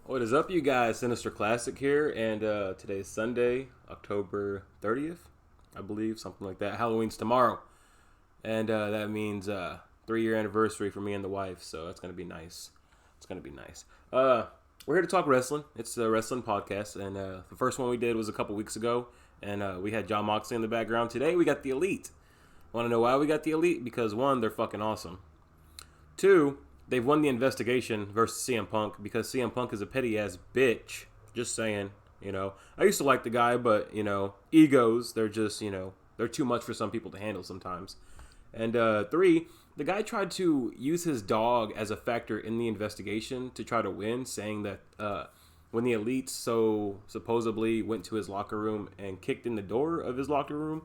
What is up, you guys? Sinister Classic here, and today's Sunday, October 30th, I believe, something like that. Halloween's tomorrow, and that means 3-year anniversary for me and the wife, so that's gonna be nice. It's gonna be nice. We're here to talk wrestling. It's a wrestling podcast, and the first one we did was a couple weeks ago, and we had John Moxley in the background. Today we got the Elite. Want to know why we got the Elite? Because one, they're fucking awesome. Two, they've won the investigation versus CM Punk because CM Punk is a petty ass bitch. Just saying, I used to like the guy, but egos, they're just, they're too much for some people to handle sometimes. And three, the guy tried to use his dog as a factor in the investigation to try to win, saying that when the Elites supposedly went to his locker room and kicked in the door of his locker room,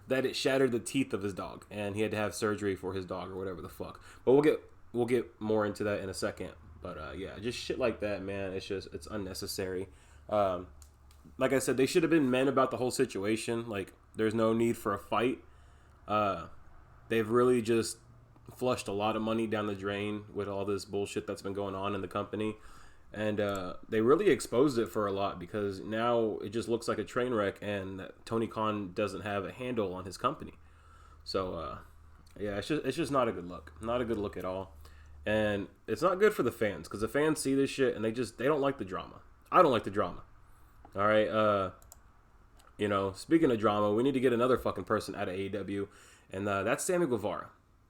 that it shattered the teeth of his dog, and he had to have surgery for his dog or whatever the fuck. But we'll get more into that in a second. But yeah, just shit like that, man. It's unnecessary. Like I said, they should have been men about the whole situation. Like, there's no need for a fight. They've really just flushed a lot of money down the drain with all this bullshit that's been going on in the company. And they really exposed it for a lot because now it just looks like a train wreck, and Tony Khan doesn't have a handle on his company. So, yeah, it's just not a good look. Not a good look at all. And it's not good for the fans because the fans see this shit and they don't like the drama. I don't like the drama. All right. Speaking of drama, we need to get another fucking person out of AEW, and that's Sammy Guevara.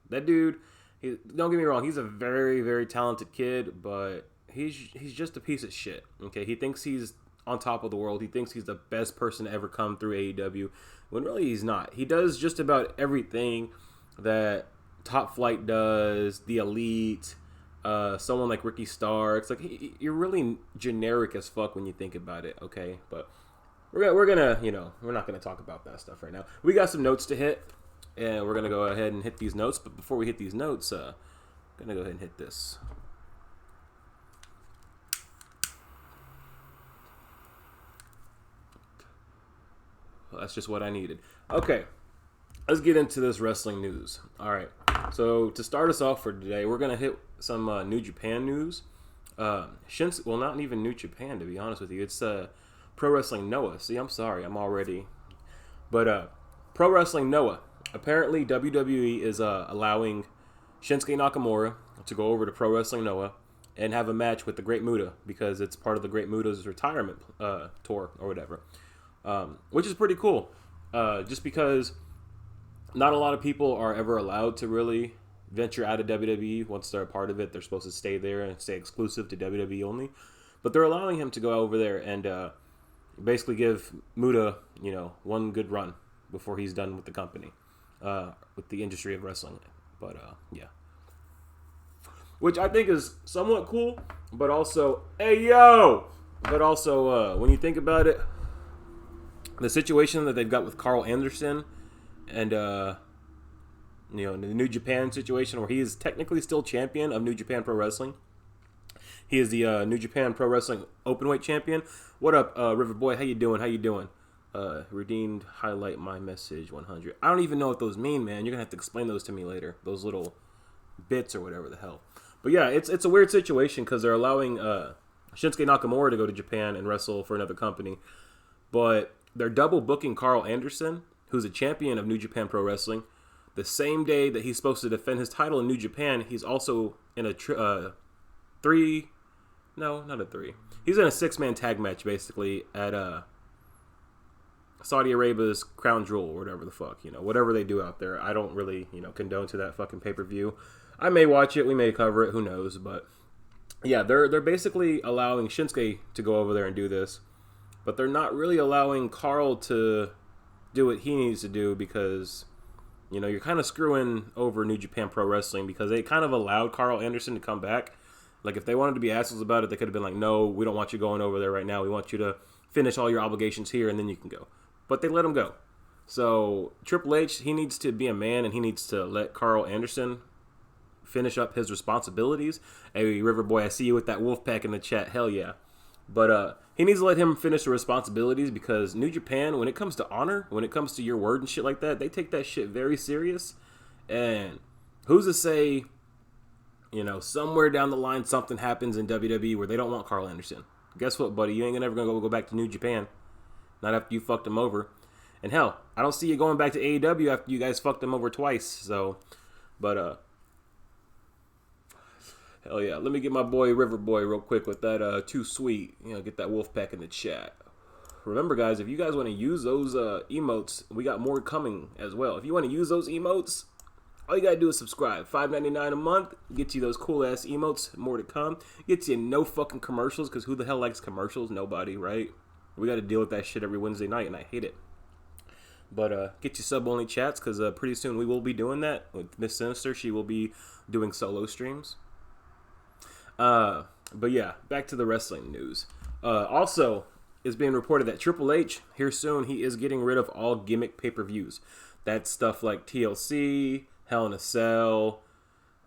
That dude, don't get me wrong, he's a very, very talented kid, but he's just a piece of shit. Okay, he thinks he's on top of the world. He thinks he's the best person to ever come through AEW, when really he's not. He does just about everything that Top Flight does, the Elite, someone like Ricky Starks. Like, you're really generic as fuck when you think about it. Okay, but we're gonna we're not gonna talk about that stuff right now. We got some notes to hit, and we're gonna go ahead and hit these notes. But before we hit these notes, I'm gonna go ahead and hit this. Well, that's just what I needed. Okay, let's get into this wrestling news. All right, so to start us off for today, we're going to hit some New Japan news. Not even New Japan, to be honest with you. It's Pro Wrestling Noah. See, I'm sorry, I'm already... But Pro Wrestling Noah. Apparently, WWE is allowing Shinsuke Nakamura to go over to Pro Wrestling Noah and have a match with the Great Muta because it's part of the Great Muta's retirement tour or whatever. Which is pretty cool, just because not a lot of people are ever allowed to really venture out of WWE. Once they're a part of it, they're supposed to stay there and stay exclusive to WWE only. But they're allowing him to go over there and basically give Muta, one good run before he's done with the company, with the industry of wrestling. But yeah, which I think is somewhat cool, but also, when you think about it, the situation that they've got with Carl Anderson and, the New Japan situation where he is technically still champion of New Japan Pro Wrestling. He is the New Japan Pro Wrestling Openweight champion. What up, River Boy? How you doing? Redeemed highlight my message 100. I don't even know what those mean, man. You're going to have to explain those to me later. Those little bits or whatever the hell. But yeah, it's a weird situation because they're allowing Shinsuke Nakamura to go to Japan and wrestle for another company. But they're double booking Carl Anderson, who's a champion of New Japan Pro Wrestling. The same day that he's supposed to defend his title in New Japan, he's also in a three. No, not a three. He's in a 6-man tag match, basically, at Saudi Arabia's Crown Jewel, or whatever the fuck, whatever they do out there. I don't really, condone to that fucking pay-per-view. I may watch it, we may cover it, who knows, but yeah, they're basically allowing Shinsuke to go over there and do this. But they're not really allowing Carl to do what he needs to do because, you're kind of screwing over New Japan Pro Wrestling because they kind of allowed Carl Anderson to come back. Like, if they wanted to be assholes about it, they could have been like, no, we don't want you going over there right now. We want you to finish all your obligations here and then you can go. But they let him go. So Triple H, he needs to be a man and he needs to let Carl Anderson finish up his responsibilities. Hey, River Boy, I see you with that wolf pack in the chat. Hell yeah. But he needs to let him finish the responsibilities because New Japan, when it comes to honor, when it comes to your word and shit like that, they take that shit very serious. And who's to say You know, somewhere down the line, something happens in WWE where they don't want Carl Anderson. Guess what, buddy? You ain't never gonna go back to New Japan. Not after you fucked him over. And hell, I don't see you going back to AEW after you guys fucked him over twice. So, but hell yeah. Let me get my boy River Boy real quick with that Too Sweet. You know, get that wolf pack in the chat. Remember, guys, if you guys want to use those emotes, we got more coming as well. If you want to use those emotes, all you gotta do is subscribe. $5.99 a month gets you those cool ass emotes. More to come. Gets you no fucking commercials, because who the hell likes commercials? Nobody, right? We gotta deal with that shit every Wednesday night, and I hate it. But get you sub only chats, because pretty soon we will be doing that with Miss Sinister. She will be doing solo streams. But yeah, back to the wrestling news. Also, it's being reported that Triple H, here soon, he is getting rid of all gimmick pay-per-views. That's stuff like TLC, Hell in a Cell,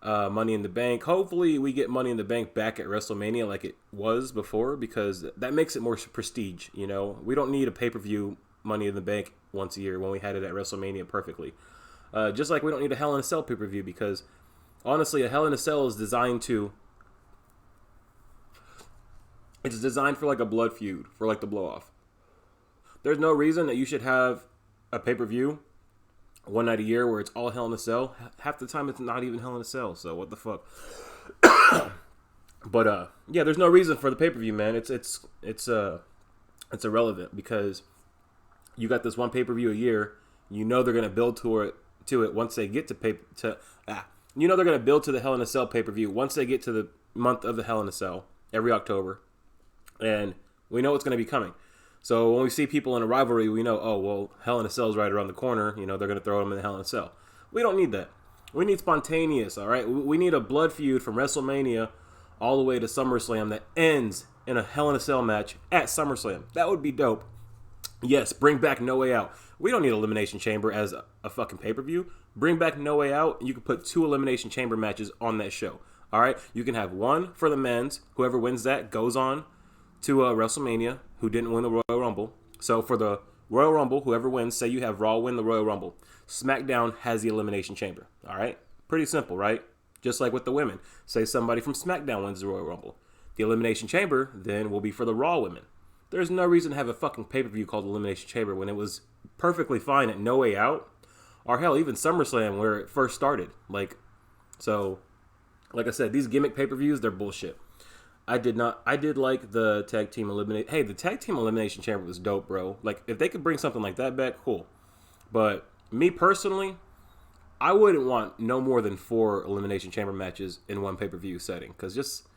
Money in the Bank. Hopefully we get Money in the Bank back at WrestleMania like it was before, because that makes it more prestige, you know? We don't need a pay-per-view Money in the Bank once a year when we had it at WrestleMania perfectly. Just like we don't need a Hell in a Cell pay-per-view, because honestly, a Hell in a Cell is designed to... It's designed for like a blood feud, for like the blow-off. There's no reason that you should have a pay-per-view one night a year where it's all Hell in a Cell. Half the time it's not even Hell in a Cell, so what the fuck. But yeah, there's no reason for the pay-per-view, man. It's irrelevant, because you got this one pay-per-view a year. You know they're gonna build to it once they get you know they're gonna build to the Hell in a Cell pay-per-view once they get to the month of the Hell in a Cell every October, and we know it's gonna be coming. So when we see people in a rivalry, we know, oh, well, Hell in a Cell is right around the corner. You know, they're going to throw them in the Hell in a Cell. We don't need that. We need spontaneous, all right? We need a blood feud from WrestleMania all the way to SummerSlam that ends in a Hell in a Cell match at SummerSlam. That would be dope. Yes, bring back No Way Out. We don't need Elimination Chamber as a fucking pay-per-view. Bring back No Way Out, and you can put 2 Elimination Chamber matches on that show, all right? You can have one for the men's. Whoever wins that goes on to WrestleMania, who didn't win the Royal Rumble. So for the Royal Rumble, whoever wins, say you have Raw win the Royal Rumble. SmackDown has the Elimination Chamber. All right? Pretty simple, right? Just like with the women. Say somebody from SmackDown wins the Royal Rumble. The Elimination Chamber then will be for the Raw women. There's no reason to have a fucking pay-per-view called Elimination Chamber when it was perfectly fine at No Way Out. Or hell, even SummerSlam where it first started. Like I said, these gimmick pay-per-views, they're bullshit. I did like the tag team eliminate. Hey, the tag team elimination chamber was dope, bro. Like, if they could bring something like that back, cool. But me personally, I wouldn't want no more than 4 elimination chamber matches in one pay-per-view setting, because just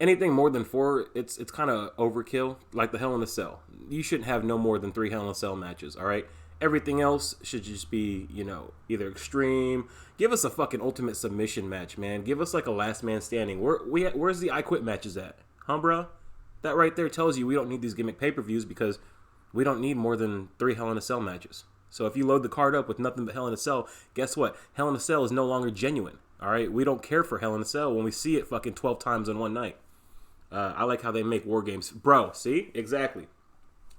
anything more than 4, it's kind of overkill. Like the Hell in a Cell, you shouldn't have no more than 3 Hell in a Cell matches. All right, everything else should just be, you know, either extreme. Give us a fucking ultimate submission match, man. Give us like a last man standing. Where's the I Quit matches at? Huh, bro? That right there tells you we don't need these gimmick pay-per-views, because we don't need more than 3 Hell in a Cell matches. So if you load the card up with nothing but Hell in a Cell, guess what? Hell in a Cell is no longer genuine. All right? We don't care for Hell in a Cell when we see it fucking 12 times in one night. I like how they make War Games. Bro, see? Exactly.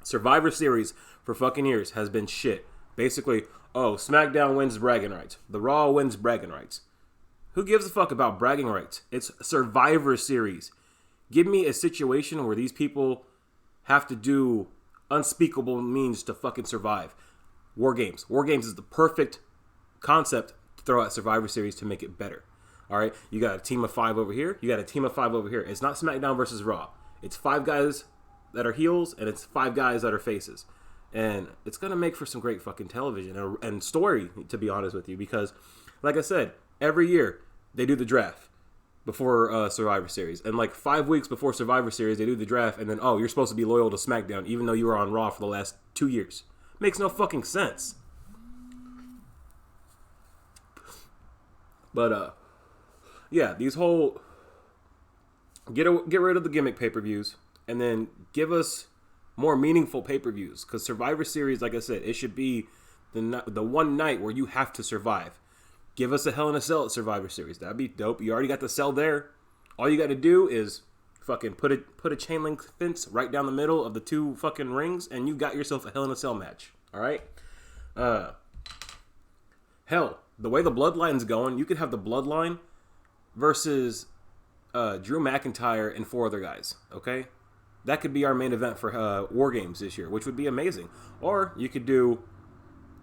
Survivor Series for fucking years has been shit. Basically, oh, SmackDown wins bragging rights. The Raw wins bragging rights. Who gives a fuck about bragging rights? It's Survivor Series. Give me a situation where these people have to do unspeakable means to fucking survive. War Games. War Games is the perfect concept to throw at Survivor Series to make it better. All right? You got a team of 5 over here. You got a team of 5 over here. It's not SmackDown versus Raw. It's 5 guys that are heels, and it's 5 guys that are faces. And it's going to make for some great fucking television and story, to be honest with you, because, like I said, every year they do the draft before Survivor Series. And like 5 weeks before Survivor Series, they do the draft, and then, oh, you're supposed to be loyal to SmackDown, even though you were on Raw for the last 2 years. Makes no fucking sense. But, yeah, these whole... Get rid of the gimmick pay-per-views, and then give us more meaningful pay-per-views, because Survivor Series, like I said, it should be the one night where you have to survive. Give us a Hell in a Cell at Survivor Series. That'd be dope. You already got the cell there. All you got to do is fucking put a chain link fence right down the middle of the 2 fucking rings, and you got yourself a Hell in a Cell match. All right? Hell, the way the Bloodline's going, you could have the Bloodline versus Drew McIntyre and 4 other guys. Okay, that could be our main event for War Games this year, which would be amazing. Or you could do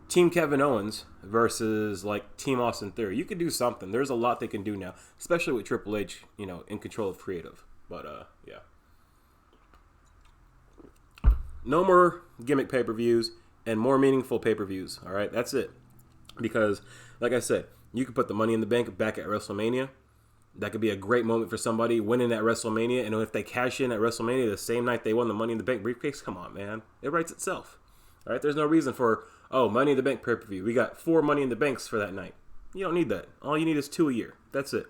Team Kevin Owens versus like Team Austin Theory. You could do something. There's a lot they can do now, especially with Triple H, in control of creative. But yeah. No more gimmick pay-per-views and more meaningful pay-per-views. All right, that's it. Because, like I said, you could put the Money in the Bank back at WrestleMania. That could be a great moment for somebody winning at WrestleMania. And if they cash in at WrestleMania the same night they won the Money in the Bank briefcase, come on, man. It writes itself. All right, there's no reason for, Money in the Bank pay-per-view. We got 4 Money in the Banks for that night. You don't need that. All you need is 2 a year. That's it.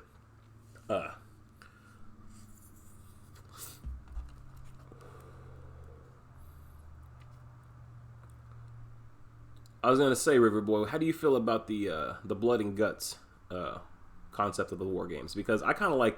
I was gonna say, Riverboy, how do you feel about the blood and guts concept of the War Games? Because I kind of like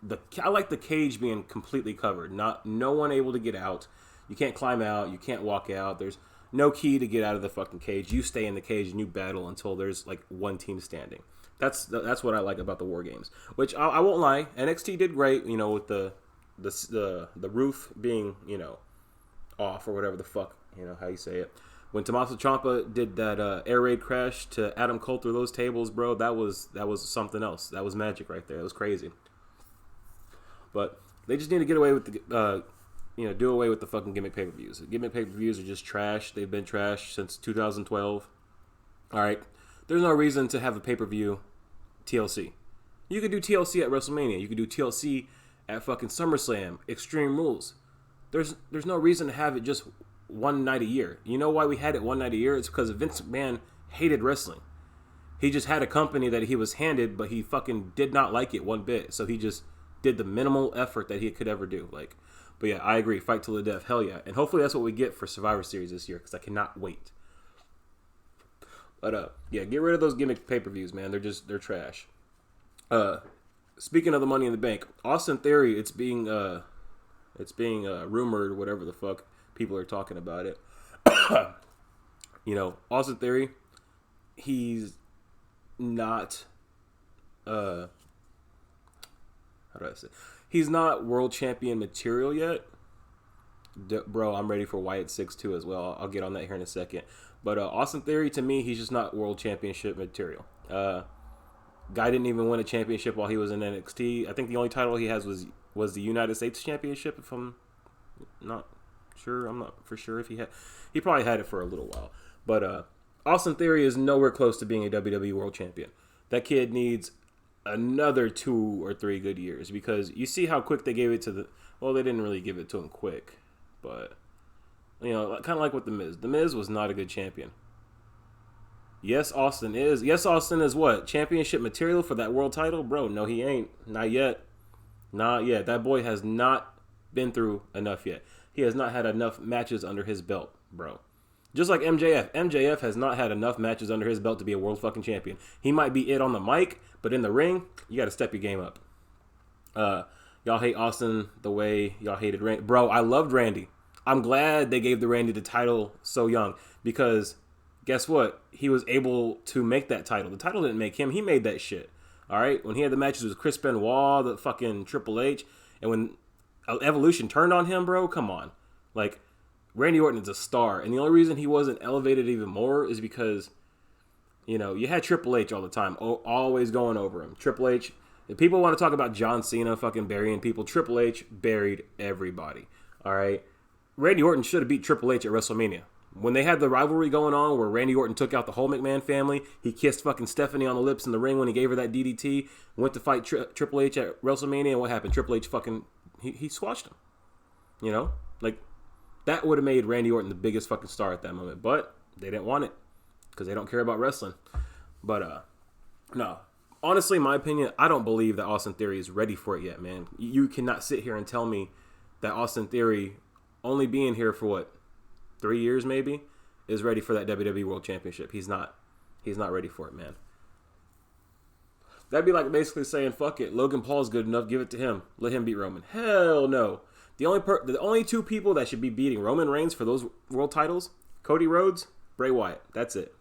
the cage being completely covered, no one able to get out. You can't climb out, you can't walk out. There's no key to get out of the fucking cage. You stay in the cage and you battle until there's like one team standing. That's what I like about the War Games. Which I won't lie, NXT did great. With the roof being off or whatever the fuck how you say it. When Tommaso Ciampa did that air raid crash to Adam Cole through those tables, bro, that was something else. That was magic right there. It was crazy. But they just need to get away with the, do away with the fucking gimmick pay-per-views. Gimmick pay-per-views are just trash. They've been trash since 2012. All right. There's no reason to have a pay-per-view TLC. You could do TLC at WrestleMania. You could do TLC at fucking SummerSlam, Extreme Rules. There's no reason to have it just one night a year. You know why we had it one night a year? It's because Vince McMahon hated wrestling. He just had a company that he was handed, but he fucking did not like it one bit. So he just did the minimal effort that he could ever do. But yeah, I agree. Fight till the death. Hell yeah. And hopefully that's what we get for Survivor Series this year, because I cannot wait. But yeah, get rid of those gimmick pay-per-views, man. They're trash. Speaking of the Money in the Bank, Austin Theory, it's being rumored, whatever the fuck. People are talking about it. Austin Theory, he's not, how do I say? He's not world champion material yet. Bro, I'm ready for Wyatt 6-2 as well. I'll get on that here in a second. But Austin Theory, to me, he's just not world championship material. Guy didn't even win a championship while he was in NXT. I think the only title he has was the United States Championship, if I'm not sure. I'm not for sure if he probably had it for a little while. But Austin Theory is nowhere close to being a WWE World Champion. That kid needs another 2 or 3 good years, because you see how quick they gave it to they didn't really give it to him quick, but kind of like with The Miz. The Miz was not a good champion. Yes, Austin is. Yes, Austin is what? Championship material for that world title? Bro, no, he ain't. Not yet. Not yet. That boy has not been through enough yet. He has not had enough matches under his belt, bro. Just like MJF. MJF has not had enough matches under his belt to be a world fucking champion. He might be it on the mic, but in the ring, you got to step your game up. Y'all hate Austin the way y'all hated Randy. Bro, I loved Randy. I'm glad they gave the Randy the title so young, because guess what? He was able to make that title. The title didn't make him. He made that shit. All right? When he had the matches with Chris Benoit, the fucking Triple H, and when Evolution turned on him, bro, come on. Randy Orton is a star, and the only reason he wasn't elevated even more is because, you had Triple H all the time, always going over him. Triple H, if people want to talk about John Cena fucking burying people, Triple H buried everybody, all right? Randy Orton should have beat Triple H at WrestleMania. When they had the rivalry going on where Randy Orton took out the whole McMahon family, he kissed fucking Stephanie on the lips in the ring when he gave her that DDT, went to fight Triple H at WrestleMania, and what happened? Triple H fucking, he squashed him. That would have made Randy Orton the biggest fucking star at that moment, but they didn't want it because they don't care about wrestling. But, no. Honestly, in my opinion, I don't believe that Austin Theory is ready for it yet, man. You cannot sit here and tell me that Austin Theory, only being here for 3 years maybe, is ready for that WWE World Championship. He's not. He's not ready for it, man. That'd be like basically saying, fuck it, Logan Paul's good enough, give it to him. Let him beat Roman. Hell no. The only 2 people that should be beating Roman Reigns for those world titles, Cody Rhodes, Bray Wyatt. That's it.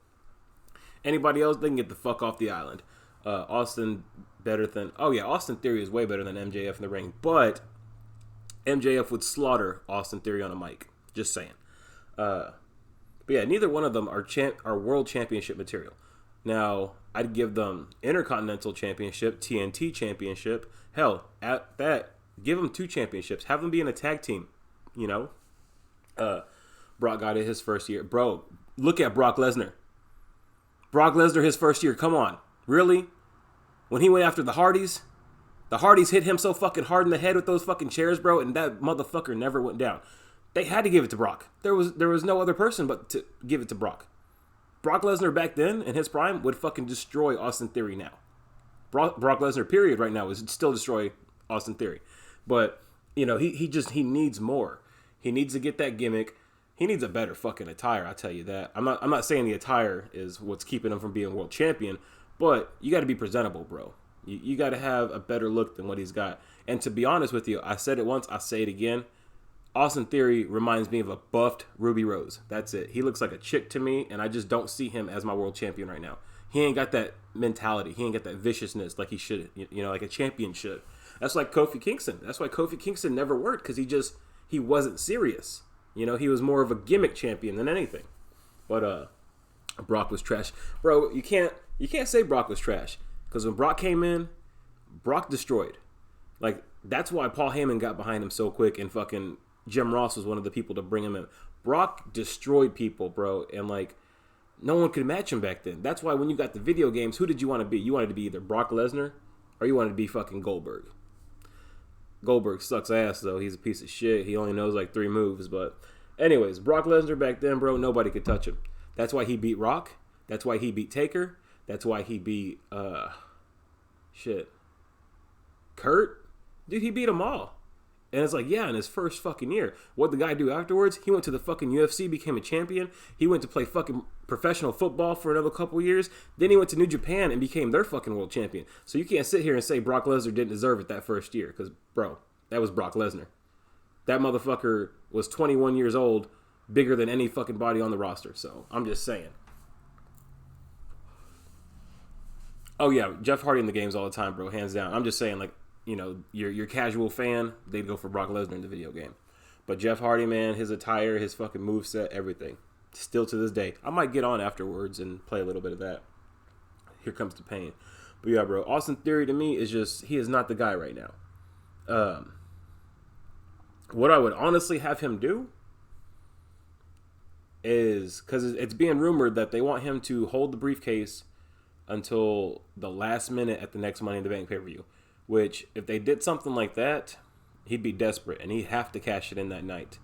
Anybody else, they can get the fuck off the island. Austin better than... Oh, yeah, Austin Theory is way better than MJF in the ring. But MJF would slaughter Austin Theory on a mic. Just saying. But yeah, neither one of them are world championship material. Now, I'd give them Intercontinental Championship, TNT Championship. Hell, at that, give them 2 championships. Have them be in a tag team, you know? Brock got it his first year. Bro, look at Brock Lesnar. Brock Lesnar his first year. Come on. Really? When he went after the Hardys hit him so fucking hard in the head with those fucking chairs, bro, and that motherfucker never went down. They had to give it to Brock. There was no other person but to give it to Brock. Brock Lesnar back then, in his prime, would fucking destroy Austin Theory now. Brock Lesnar, period, right now, is still destroy Austin Theory. But, you know, he needs more. He needs to get that gimmick. He needs a better fucking attire, I'll tell you that. I'm not saying the attire is what's keeping him from being world champion, but you got to be presentable, bro. You got to have a better look than what he's got. And to be honest with you, I said it once, I'll say it again. Austin Theory reminds me of a buffed Ruby Rose. That's it. He looks like a chick to me, and I just don't see him as my world champion right now. He ain't got that mentality. He ain't got that viciousness like he should, you know, like a champion should. That's like Kofi Kingston. That's why Kofi Kingston never worked, because he wasn't serious. You know, he was more of a gimmick champion than anything. But Brock was trash. Bro, you can't say Brock was trash, because when Brock came in, Brock destroyed. Like, that's why Paul Heyman got behind him so quick, and fucking Jim Ross was one of the people to bring him in. Brock destroyed people, bro, and like, no one could match him back then. That's why when you got the video games, who did you want to be? You wanted to be either Brock Lesnar or you wanted to be fucking Goldberg. Goldberg sucks ass, though. He's a piece of shit. He only knows like 3 moves. But anyways, Brock Lesnar back then, bro, nobody could touch him. That's why he beat Rock. That's why he beat Taker. That's why he beat, Kurt? Dude, he beat them all. And it's like, yeah, in his first fucking year. What'd the guy do afterwards? He went to the fucking UFC, became a champion. He went to play fucking professional football for another couple years. Then he went to New Japan and became their fucking world champion. So you can't sit here and say Brock Lesnar didn't deserve it that first year. Because, bro, that was Brock Lesnar. That motherfucker was 21 years old, bigger than any fucking body on the roster. So I'm just saying. Oh, yeah, Jeff Hardy in the games all the time, bro, hands down. I'm just saying, like, you know, your casual fan, they'd go for Brock Lesnar in the video game. But Jeff Hardy, man, his attire, his fucking moveset, everything. Still to this day. I might get on afterwards and play a little bit of that. Here comes the pain. But yeah, bro, Austin Theory to me is just, he is not the guy right now. What I would honestly have him do is, because it's being rumored that they want him to hold the briefcase until the last minute at the next Money in the Bank pay-per-view. Which, if they did something like that, he'd be desperate, and he'd have to cash it in that night.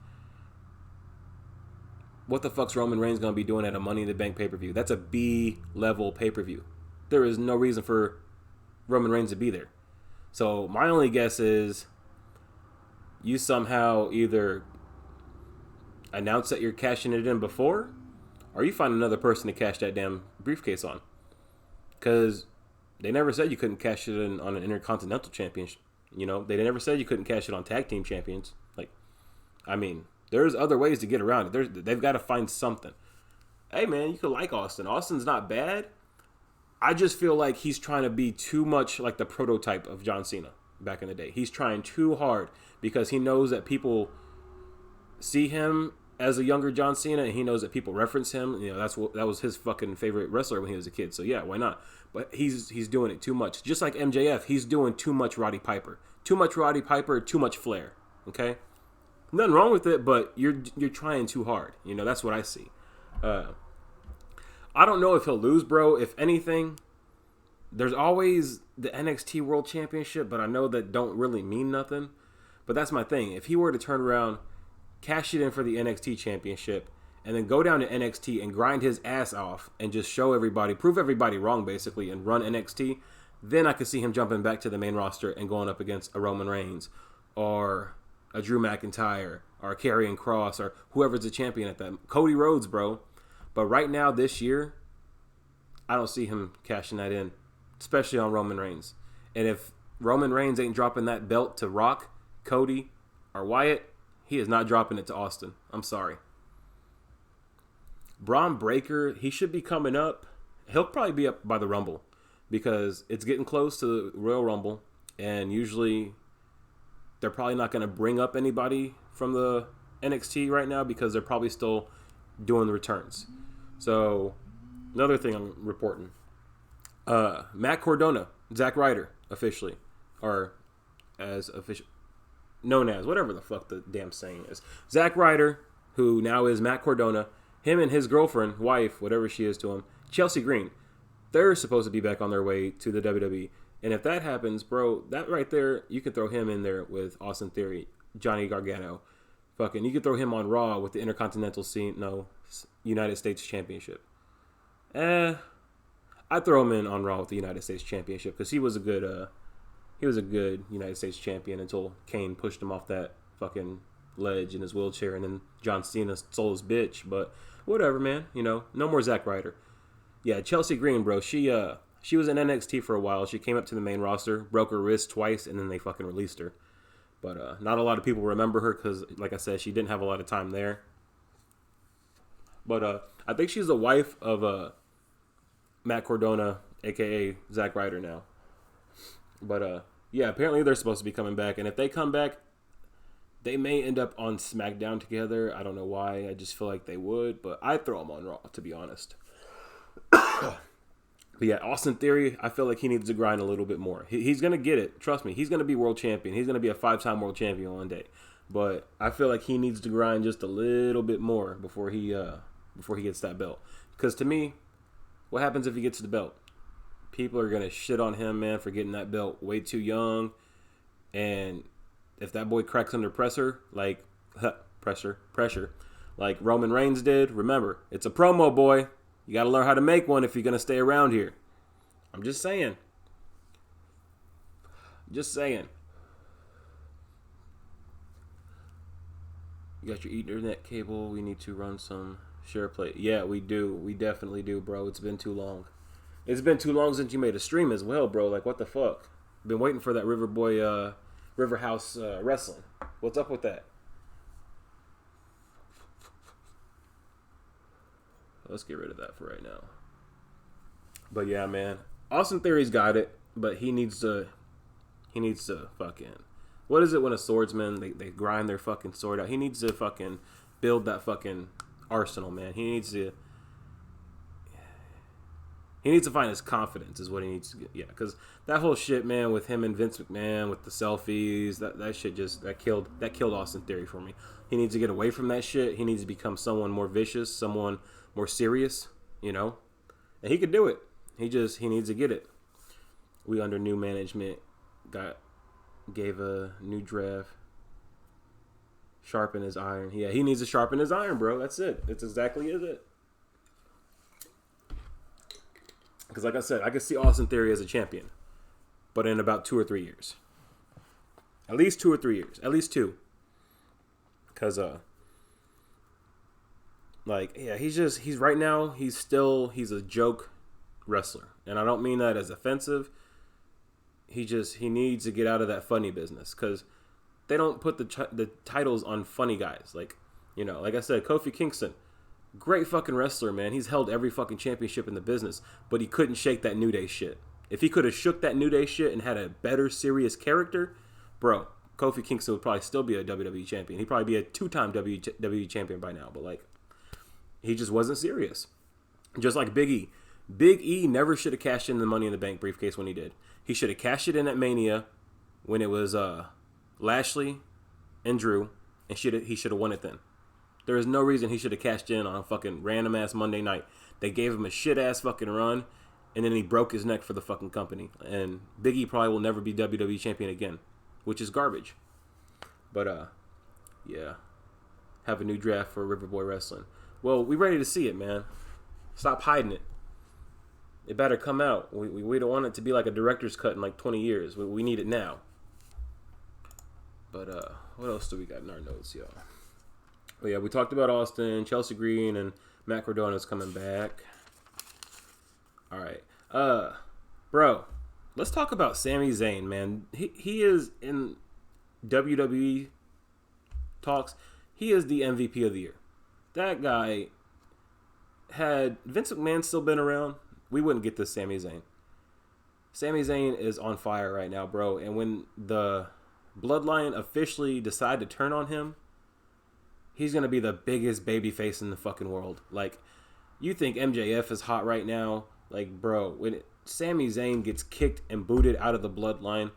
What the fuck's Roman Reigns going to be doing at a Money in the Bank pay-per-view? That's a B-level pay-per-view. There is no reason for Roman Reigns to be there. So, my only guess is you somehow either announce that you're cashing it in before, or you find another person to cash that damn briefcase on. Because they never said you couldn't cash it in on an Intercontinental Championship. You know, they never said you couldn't cash it on Tag Team Champions. Like, I mean, there's other ways to get around it. They've got to find something. Hey, man, you could like Austin. Austin's not bad. I just feel like he's trying to be too much like the prototype of John Cena back in the day. He's trying too hard because he knows that people see him as a younger John Cena, and he knows that people reference him. You know, that was his fucking favorite wrestler when he was a kid. So yeah, why not? But he's doing it too much. Just like MJF, he's doing too much Roddy Piper. Too much Roddy Piper, too much flair. Okay? Nothing wrong with it, but you're trying too hard. You know, that's what I see. I don't know if he'll lose, bro. If anything, there's always the NXT World Championship, but I know that don't really mean nothing. But that's my thing. If he were to turn around, cash it in for the NXT Championship, and then go down to NXT and grind his ass off and just show everybody, prove everybody wrong, basically, and run NXT, then I could see him jumping back to the main roster and going up against a Roman Reigns or a Drew McIntyre or a Karrion Kross or whoever's the champion at that. Cody Rhodes, bro. But right now, this year, I don't see him cashing that in, especially on Roman Reigns. And if Roman Reigns ain't dropping that belt to Rock, Cody, or Wyatt, he is not dropping it to Austin. I'm sorry. Braun Breaker, he should be coming up. He'll probably be up by the Rumble because it's getting close to the Royal Rumble, and usually they're probably not going to bring up anybody from the NXT right now because they're probably still doing the returns. So another thing I'm reporting, Matt Cardona, Zack Ryder, officially, or as official, known as whatever the fuck the damn saying is. Zack Ryder, who now is Matt Cardona, him and his girlfriend, wife, whatever she is to him, Chelsea Green, they're supposed to be back on their way to the WWE. And if that happens, bro, that right there, you could throw him in there with Austin Theory, Johnny Gargano. Fucking, you could throw him on Raw with the Intercontinental United States Championship. I'd throw him in on Raw with the United States Championship because he was a good United States champion until Kane pushed him off that fucking ledge in his wheelchair, and then John Cena stole his bitch. But whatever, man. No more Zack Ryder. Yeah, Chelsea Green, bro. She was in NXT for a while. She came up to the main roster, broke her wrist twice, and then they fucking released her. But not a lot of people remember her because, like I said, she didn't have a lot of time there. But I think she's the wife of Matt Cardona, a.k.a. Zack Ryder now. But yeah, apparently they're supposed to be coming back. And if they come back, they may end up on SmackDown together. I don't know why. I just feel like they would. But I'd throw them on Raw, to be honest. But yeah, Austin Theory, I feel like he needs to grind a little bit more. He's going to get it. Trust me. He's going to be world champion. He's going to be a 5-time world champion one day. But I feel like he needs to grind just a little bit more before he gets that belt. Because to me, what happens if he gets the belt? People are going to shit on him, man, for getting that belt way too young. And if that boy cracks under pressure, like Roman Reigns did, remember, it's a promo, boy. You got to learn how to make one if you're going to stay around here. I'm just saying. You got your Ethernet cable. We need to run some share play. Yeah, we do. We definitely do, bro. It's been too long. It's been too long since you made a stream as well, bro. Like, what the fuck? Been waiting for that River House wrestling. What's up with that? Let's get rid of that for right now. But yeah, man, Austin Theory's got it, but he needs to fucking, what is it when a swordsman they grind their fucking sword out? He needs to fucking build that fucking arsenal, man. He needs to find his confidence is what he needs to get. Yeah, because that whole shit, man, with him and Vince McMahon with the selfies, that shit just that killed Austin Theory for me. He needs to get away from that shit. He needs to become someone more vicious, someone more serious, and he could do it. He needs to get it. We under new management gave a new draft. Sharpen his iron. Yeah, he needs to sharpen his iron, bro. That's it. It's exactly it. Because like I said, I could see Austin Theory as a champion, but in about 2 or 3 years. At least 2 or 3 years. At least 2. Because he's right now, he's a joke wrestler. And I don't mean that as offensive. He needs to get out of that funny business because they don't put the titles on funny guys. Like I said, Kofi Kingston, great fucking wrestler, man. He's held every fucking championship in the business, but he couldn't shake that New Day shit. If he could have shook that New Day shit and had a better serious character, bro, Kofi Kingston would probably still be a WWE champion. He'd probably be a 2-time WWE champion by now, but he just wasn't serious. Just like Big E. Big E never should have cashed in the Money in the Bank briefcase when he did. He should have cashed it in at Mania when it was Lashley and Drew, and he should have won it then. There is no reason he should have cashed in on a fucking random ass Monday night. They gave him a shit ass fucking run, and then he broke his neck for the fucking company. And Big E probably will never be WWE champion again, which is garbage. But yeah, have a new draft for Riverboy Wrestling. Well, we ready to see it, man. Stop hiding it. It better come out. We don't want it to be like a director's cut in like 20 years. We need it now. But what else do we got in our notes, y'all? Well, yeah, we talked about Austin, Chelsea Green, and Matt Cardona's coming back. All right. Bro, let's talk about Sami Zayn, man. He is in WWE talks. He is the MVP of the year. That guy, had Vince McMahon still been around, we wouldn't get this Sami Zayn. Sami Zayn is on fire right now, bro. And when the Bloodline officially decide to turn on him, he's gonna be the biggest babyface in the fucking world. Like, you think MJF is hot right now? Like, bro, when Sami Zayn gets kicked and booted out of the Bloodline,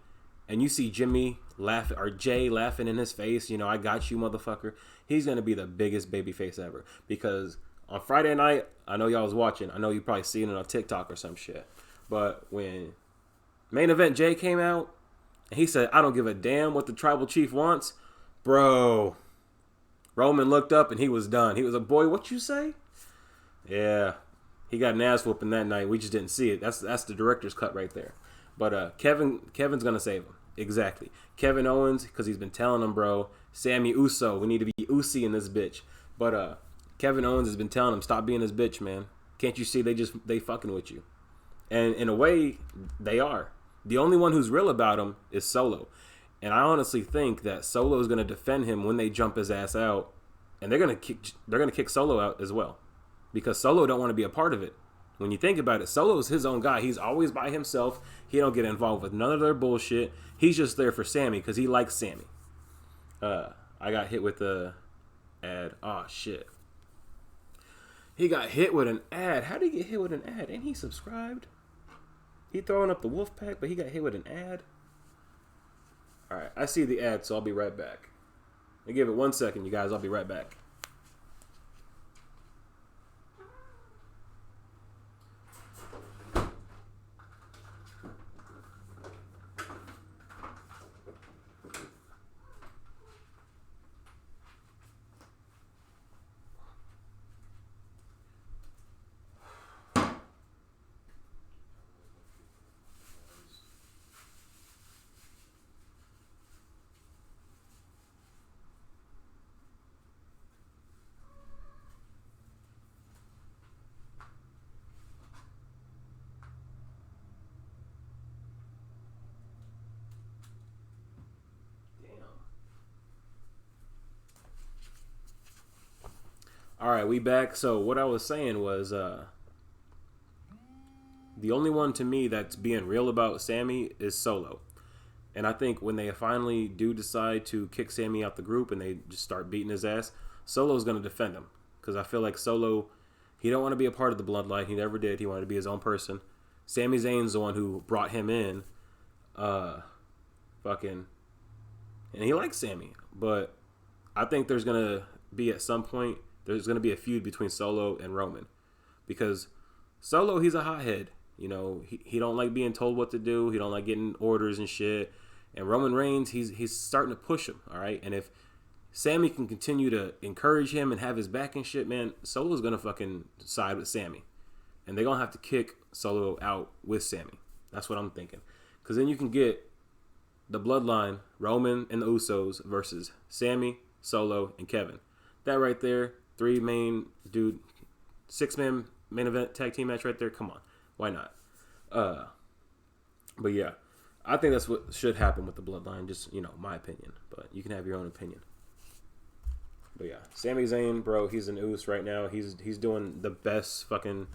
and you see Jimmy laughing or Jay laughing in his face, you know, I got you, motherfucker. He's gonna be the biggest babyface ever. Because on Friday night, I know y'all was watching. I know you probably seen it on TikTok or some shit. But when main event Jay came out, and he said, "I don't give a damn what the tribal chief wants," bro. Roman looked up and he was done. He was like, "Boy, what you say?" Yeah, he got an ass whooping that night. We just didn't see it. That's the director's cut right there. But Kevin's gonna save him. Exactly. Kevin Owens, because he's been telling him, bro. Sammy Uso, we need to be Usi in this bitch. But Kevin Owens has been telling him, stop being this bitch, man. Can't you see they fucking with you? And in a way, they are. The only one who's real about him is Solo. And I honestly think that Solo is going to defend him when they jump his ass out, and they're going to kick Solo out as well, because Solo don't want to be a part of it. When you think about it, Solo is his own guy. He's always by himself. He don't get involved with none of their bullshit. He's just there for Sammy because he likes Sammy. I got hit with the ad. Oh shit. He got hit with an ad. How did he get hit with an ad? Ain't he subscribed? He throwing up the wolf pack, but he got hit with an ad. Alright, I see the ad, so I'll be right back. I give it 1 second, you guys. I'll be right back. All right, we back. So what I was saying was the only one to me that's being real about Sammy is Solo. And I think when they finally do decide to kick Sammy out the group and they just start beating his ass, Solo's going to defend him. Because I feel like Solo, he don't want to be a part of the bloodline. He never did. He wanted to be his own person. Sami Zayn's the one who brought him in. And he likes Sammy. But I think there's going to be at some point, there's going to be a feud between Solo and Roman. Because Solo, he's a hothead. You know, he don't like being told what to do. He don't like getting orders and shit. And Roman Reigns, he's starting to push him, all right? And if Sammy can continue to encourage him and have his back and shit, man, Solo's going to fucking side with Sammy. And they're going to have to kick Solo out with Sammy. That's what I'm thinking. Because then you can get the bloodline, Roman and the Usos versus Sammy, Solo, and Kevin. That right there, 6-man main event tag team match right there. Come on. Why not? But yeah, I think that's what should happen with the bloodline. Just, you know, my opinion. But you can have your own opinion. But yeah, Sami Zayn, bro, he's an oos right now. He's doing the best having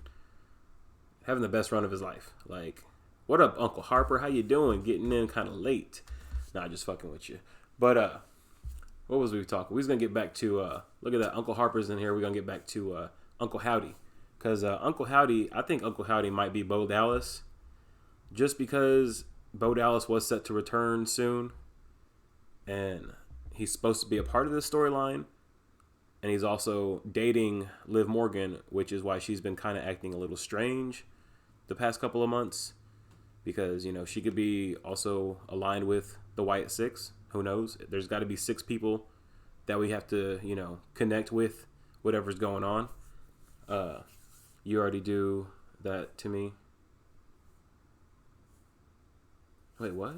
the best run of his life. Like, what up, Uncle Harper? How you doing? Getting in kind of late. Nah, just fucking with you. But what was we talking? We was gonna get back to look at that. Uncle Harper's in here. We're gonna get back to Uncle Howdy. Because Uncle Howdy, I think Uncle Howdy might be Bo Dallas. Just because Bo Dallas was set to return soon. And he's supposed to be a part of this storyline. And he's also dating Liv Morgan, which is why she's been kind of acting a little strange the past couple of months. Because, you know, she could be also aligned with the Wyatt Six. Who knows? There's got to be 6 people that we have to, you know, connect with whatever's going on. You already do that to me. Wait, what?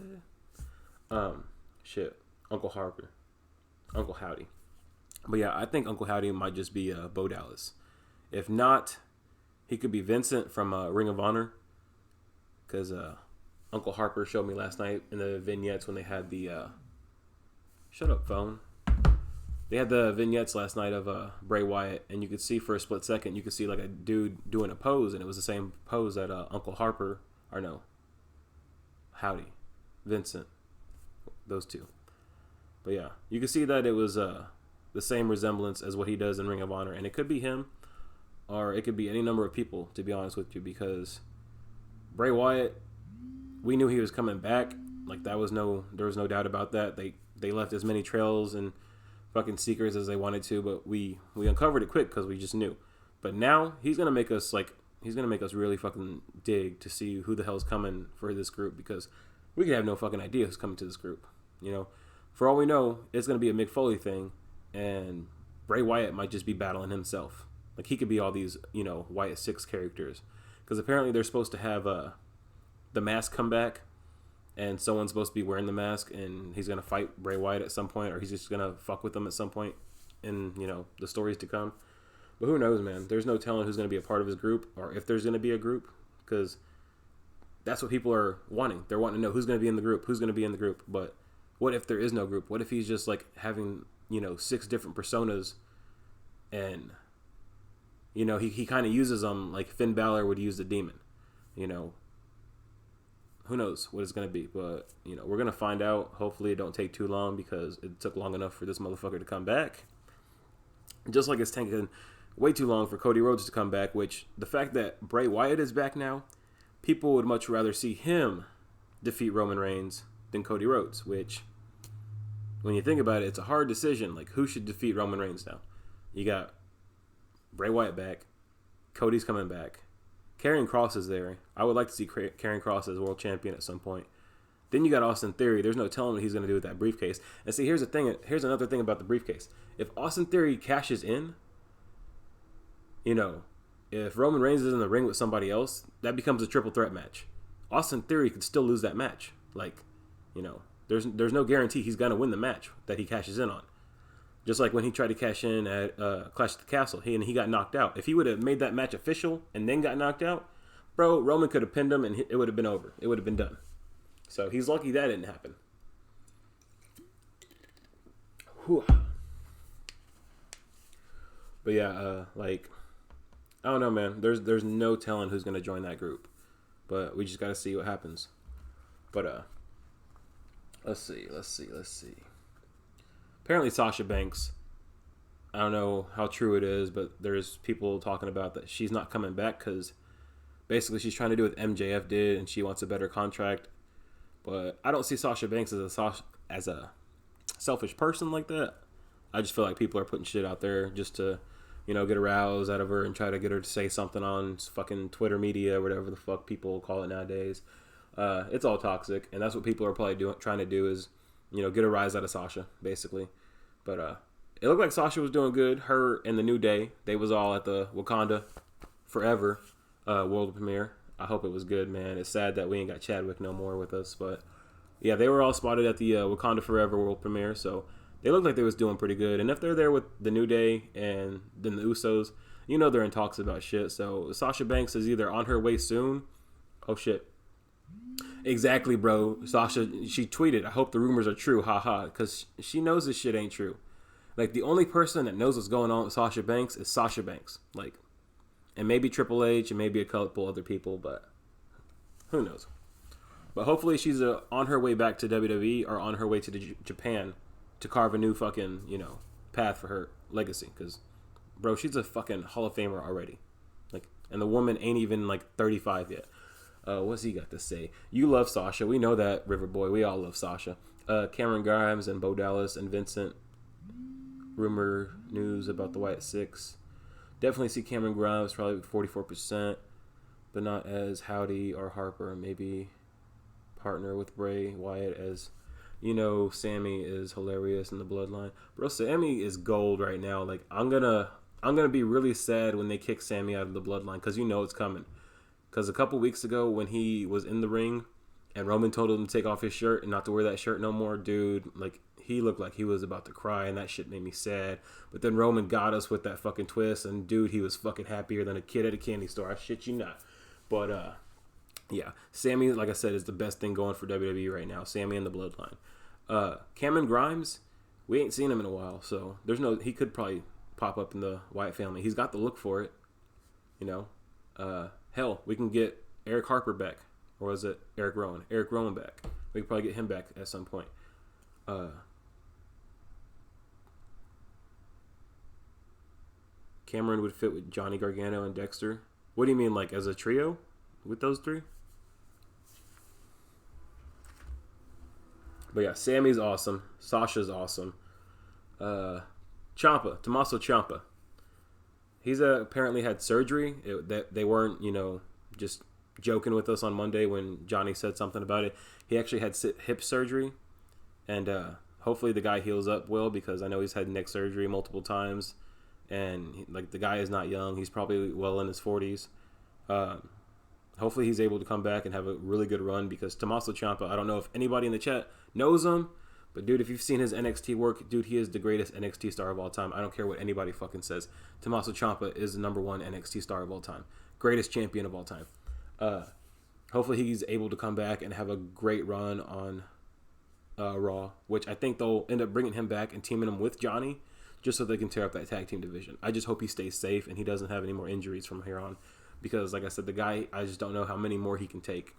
Shit. Uncle Harper. Uncle Howdy. But yeah, I think Uncle Howdy might just be Bo Dallas. If not, he could be Vincent from Ring of Honor. Because Uncle Harper showed me last night in the vignettes when they had the... Shut up, phone. They had the vignettes last night of Bray Wyatt, and you could see for a split second, you could see like a dude doing a pose, and it was the same pose that Uncle Harper, or no, Howdy, Vincent, those two. But yeah, you can see that it was the same resemblance as what he does in Ring of Honor, and it could be him, or it could be any number of people. To be honest with you, because Bray Wyatt, we knew he was coming back. Like there was no doubt about that. They left as many trails and fucking secrets as they wanted to, but we uncovered it quick because we just knew. But now he's gonna make us really fucking dig to see who the hell's coming for this group, because we could have no fucking idea who's coming to this group. You know, for all we know, it's gonna be a Mick Foley thing, and Bray Wyatt might just be battling himself. Like he could be all these, you know, Wyatt 6 characters, because apparently they're supposed to have the mask come back, and someone's supposed to be wearing the mask, and he's gonna fight Bray Wyatt at some point, or he's just gonna fuck with them at some point in, you know, the stories to come. But who knows, man? There's no telling who's gonna be a part of his group, or if there's gonna be a group, because that's what people are wanting. They're wanting to know who's gonna be in the group, But what if there is no group? What if he's just like having, you know, 6 different personas, and you know he kind of uses them like Finn Balor would use the demon, you know. Who knows what it's going to be, but, you know, we're going to find out. Hopefully it don't take too long, because it took long enough for this motherfucker to come back. Just like it's taken way too long for Cody Rhodes to come back, which the fact that Bray Wyatt is back now, people would much rather see him defeat Roman Reigns than Cody Rhodes, which, when you think about it, it's a hard decision. Like, who should defeat Roman Reigns now? You got Bray Wyatt back. Cody's coming back. Karrion Kross is there. I would like to see Karrion Kross as world champion at some point. Then you got Austin Theory. There's no telling what he's going to do with that briefcase. And see, here's the thing. Here's another thing about the briefcase. If Austin Theory cashes in, you know, if Roman Reigns is in the ring with somebody else, that becomes a triple threat match. Austin Theory could still lose that match. Like, you know, there's no guarantee he's going to win the match that he cashes in on. Just like when he tried to cash in at Clash at the Castle, he got knocked out. If he would have made that match official and then got knocked out, bro, Roman could have pinned him and it would have been over. It would have been done. So he's lucky that didn't happen. Whew. But yeah, like, I don't know, man. There's no telling who's gonna join that group, but we just gotta see what happens. But let's see. Apparently Sasha Banks, I don't know how true it is, but there's people talking about that she's not coming back because basically she's trying to do what MJF did and she wants a better contract. But I don't see Sasha Banks as a selfish person like that. I just feel like people are putting shit out there just to, you know, get a rouse out of her and try to get her to say something on fucking Twitter media or whatever the fuck people call it nowadays. It's all toxic, and that's what people are probably trying to do is, you know, get a rise out of Sasha, basically. But it looked like Sasha was doing good. Her and the New Day, they was all at the Wakanda Forever world premiere. I hope it was good, man. It's sad that we ain't got Chadwick no more with us. But, yeah, they were all spotted at the Wakanda Forever world premiere. So they looked like they was doing pretty good. And if they're there with the New Day and then the Usos, you know they're in talks about shit. So Sasha Banks is either on her way soon. Oh, shit. Exactly, bro. Sasha, she tweeted, I hope the rumors are true, haha, because she knows this shit ain't true. Like, the only person that knows what's going on with Sasha Banks is Sasha Banks. Like, and maybe Triple H and maybe a couple other people, but who knows. But hopefully she's on her way back to WWE or on her way to Japan to carve a new fucking, you know, path for her legacy. Because, bro, she's a fucking Hall of Famer already. Like, and the woman ain't even, like, 35 yet. What's he got to say? You love Sasha. We know that, River Boy. We all love Sasha. Cameron Grimes and Bo Dallas and Vincent. Rumor news about the Wyatt 6. Definitely see Cameron Grimes, probably 44%, but not as Howdy or Harper. Maybe partner with Bray Wyatt, as you know, Sammy is hilarious in the Bloodline. Bro, Sammy is gold right now. Like, I'm gonna be really sad when they kick Sammy out of the Bloodline, because you know it's coming. Because a couple weeks ago when he was in the ring and Roman told him to take off his shirt and not to wear that shirt no more, dude, like, he looked like he was about to cry, and that shit made me sad. But then Roman got us with that fucking twist, and dude, he was fucking happier than a kid at a candy store. I shit you not. But, yeah, Sammy, like I said, is the best thing going for WWE right now. Sammy and the Bloodline. Cameron Grimes, we ain't seen him in a while, so he could probably pop up in the Wyatt family. He's got the look for it, you know. Hell, we can get Eric Harper back or was it Eric Rowan? Eric Rowan back. We could probably get him back at some point. Cameron would fit with Johnny Gargano and Dexter. What do you mean, like as a trio with those three? But yeah, Sammy's awesome. Sasha's awesome. Tommaso Ciampa. He's apparently had surgery. They weren't, just joking with us on Monday when Johnny said something about it. He actually had hip surgery, and hopefully the guy heals up well, because I know he's had neck surgery multiple times, and the guy is not young. He's probably well in his 40s. Hopefully he's able to come back and have a really good run, because Tommaso Ciampa, I don't know if anybody in the chat knows him, but dude, if you've seen his NXT work, dude, he is the greatest NXT star of all time. I don't care what anybody fucking says. Tommaso Ciampa is the number one NXT star of all time. Greatest champion of all time. Hopefully he's able to come back and have a great run on Raw, which I think they'll end up bringing him back and teaming him with Johnny, just so they can tear up that tag team division. I just hope he stays safe and he doesn't have any more injuries from here on, because like I said, the guy, I just don't know how many more he can take.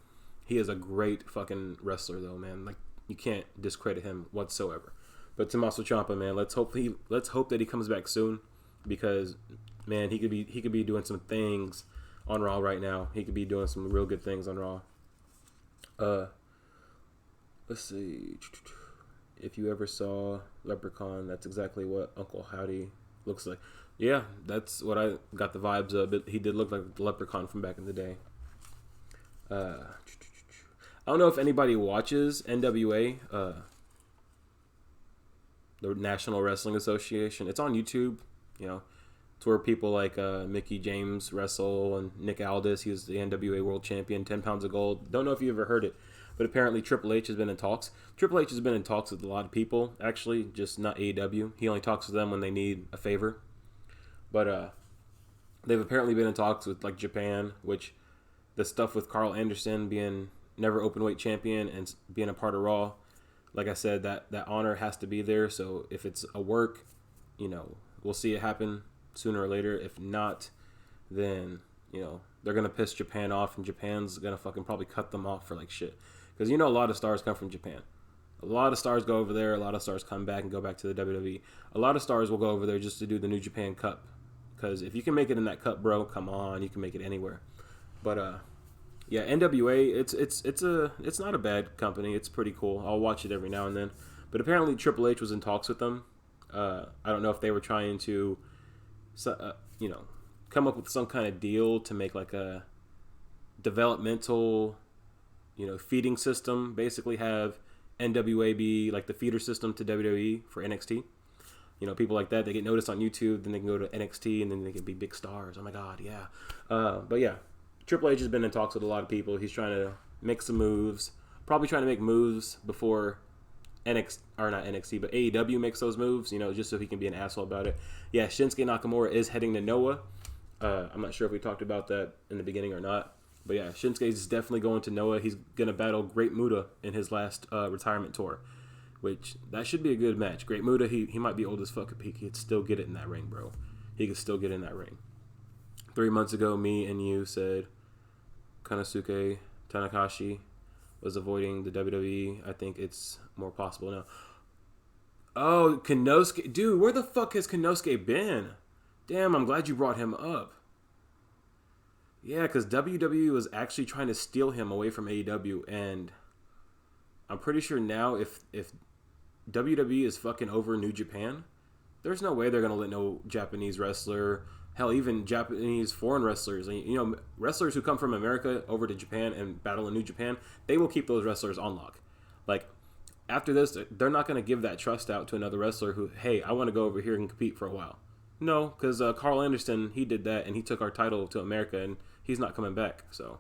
He is a great fucking wrestler though, man. Like, you can't discredit him whatsoever. But Tommaso Ciampa, man, let's hope that he comes back soon, because man, he could be doing some things on Raw right now. He could be doing some real good things on Raw. Let's see. If you ever saw Leprechaun, that's exactly what Uncle Howdy looks like. Yeah, that's what I got the vibes of. He did look like the Leprechaun from back in the day. I don't know if anybody watches NWA, the National Wrestling Association. It's on YouTube. It's where people like Mickey James wrestle, and Nick Aldis. He was the NWA World Champion, 10 pounds of gold. Don't know if you ever heard it, but apparently Triple H has been in talks. Triple H has been in talks with a lot of people, actually, just not AEW. He only talks to them when they need a favor. But they've apparently been in talks with like Japan, which the stuff with Carl Anderson being never openweight champion and being a part of Raw, like I said, that honor has to be there. So if it's a work, we'll see it happen sooner or later. If not, then they're gonna piss Japan off, and Japan's gonna fucking probably cut them off for like shit, because a lot of stars come from Japan. A lot of stars go over there. A lot of stars come back and go back to the WWE. A lot of stars will go over there just to do the New Japan Cup, because if you can make it in that cup, bro, come on, you can make it anywhere. But yeah, NWA, it's not a bad company. It's pretty cool. I'll watch it every now and then. But apparently Triple H was in talks with them. I don't know if they were trying to, come up with some kind of deal to make like a developmental, feeding system. Basically have NWA be like the feeder system to WWE for NXT. People like that, they get noticed on YouTube, then they can go to NXT, and then they can be big stars. Oh my God, yeah. But yeah, Triple H has been in talks with a lot of people. He's trying to make some moves. Probably trying to make moves before not NXT, but AEW makes those moves, just so he can be an asshole about it. Yeah, Shinsuke Nakamura is heading to Noah. I'm not sure if we talked about that in the beginning or not. But yeah, Shinsuke is definitely going to Noah. He's going to battle Great Muta in his last retirement tour, which that should be a good match. Great Muta, he might be old as fuck, but he could still get it in that ring, bro. He could still get in that ring. 3 months ago, me and you said Konosuke Tanakashi was avoiding the WWE. I think it's more possible now. Oh, Konosuke. Dude, where the fuck has Konosuke been? Damn, I'm glad you brought him up. Yeah, because WWE was actually trying to steal him away from AEW, and I'm pretty sure now if WWE is fucking over New Japan, there's no way they're going to let no Japanese wrestler, hell, even Japanese foreign wrestlers, wrestlers who come from America over to Japan and battle in New Japan, they will keep those wrestlers on lock. Like, after this, they're not going to give that trust out to another wrestler who, hey, I want to go over here and compete for a while. No, because Carl Anderson, he did that, and he took our title to America, and he's not coming back. So,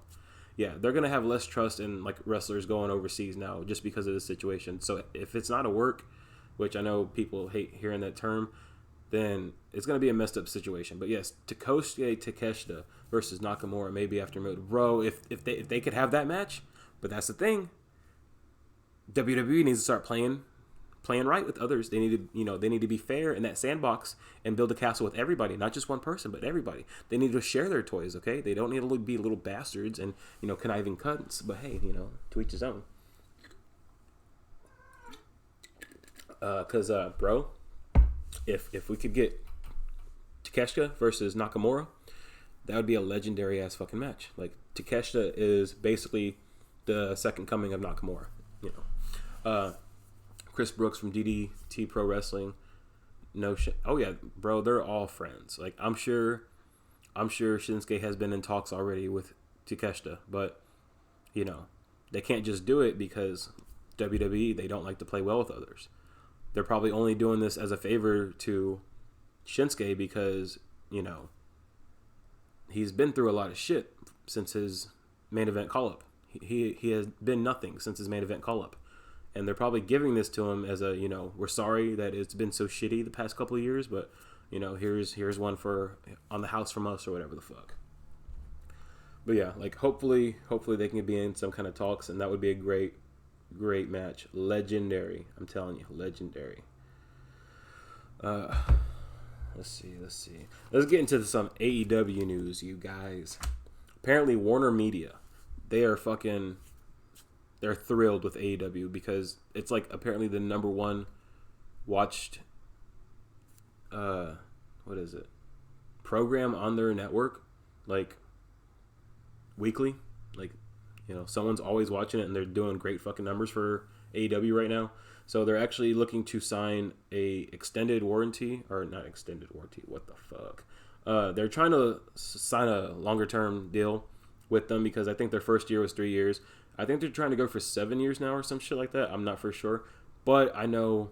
yeah, they're going to have less trust in like wrestlers going overseas now just because of this situation. So if it's not a work, which I know people hate hearing that term, then it's going to be a messed up situation. But yes, Takeshi Takeshita versus Nakamura maybe after mode. Bro, if they could have that match, but that's the thing. WWE needs to start playing playing right with others. They need to, they need to be fair in that sandbox and build a castle with everybody, not just one person, but everybody. They need to share their toys, okay? They don't need to be little bastards and, conniving cunts. But hey, to each his own. Cause bro, if we could get Takeshita versus Nakamura, that would be a legendary ass fucking match. Like Takeshita is basically the second coming of Nakamura. Chris Brooks from DDT Pro Wrestling. No shit. Oh yeah, bro, they're all friends. Like I'm sure Shinsuke has been in talks already with Takeshita, but they can't just do it because WWE, they don't like to play well with others. They're probably only doing this as a favor to Shinsuke because, he's been through a lot of shit since his main event call-up. He has been nothing since his main event call-up. And they're probably giving this to him as a, we're sorry that it's been so shitty the past couple of years, but, here's one for on the house from us or whatever the fuck. But yeah, like hopefully they can be in some kind of talks, and that would be a great match. Legendary. I'm telling you, legendary. Let's see. Let's get into some AEW news, you guys. Apparently Warner Media, they're thrilled with AEW because it's like apparently the number one watched program on their network, like weekly. Like, someone's always watching it, and they're doing great fucking numbers for AEW right now. So they're actually looking to sign a extended warranty, or not extended warranty. What the fuck? They're trying to sign a longer term deal with them because I think their first year was 3 years. I think they're trying to go for 7 years now or some shit like that. I'm not for sure, but I know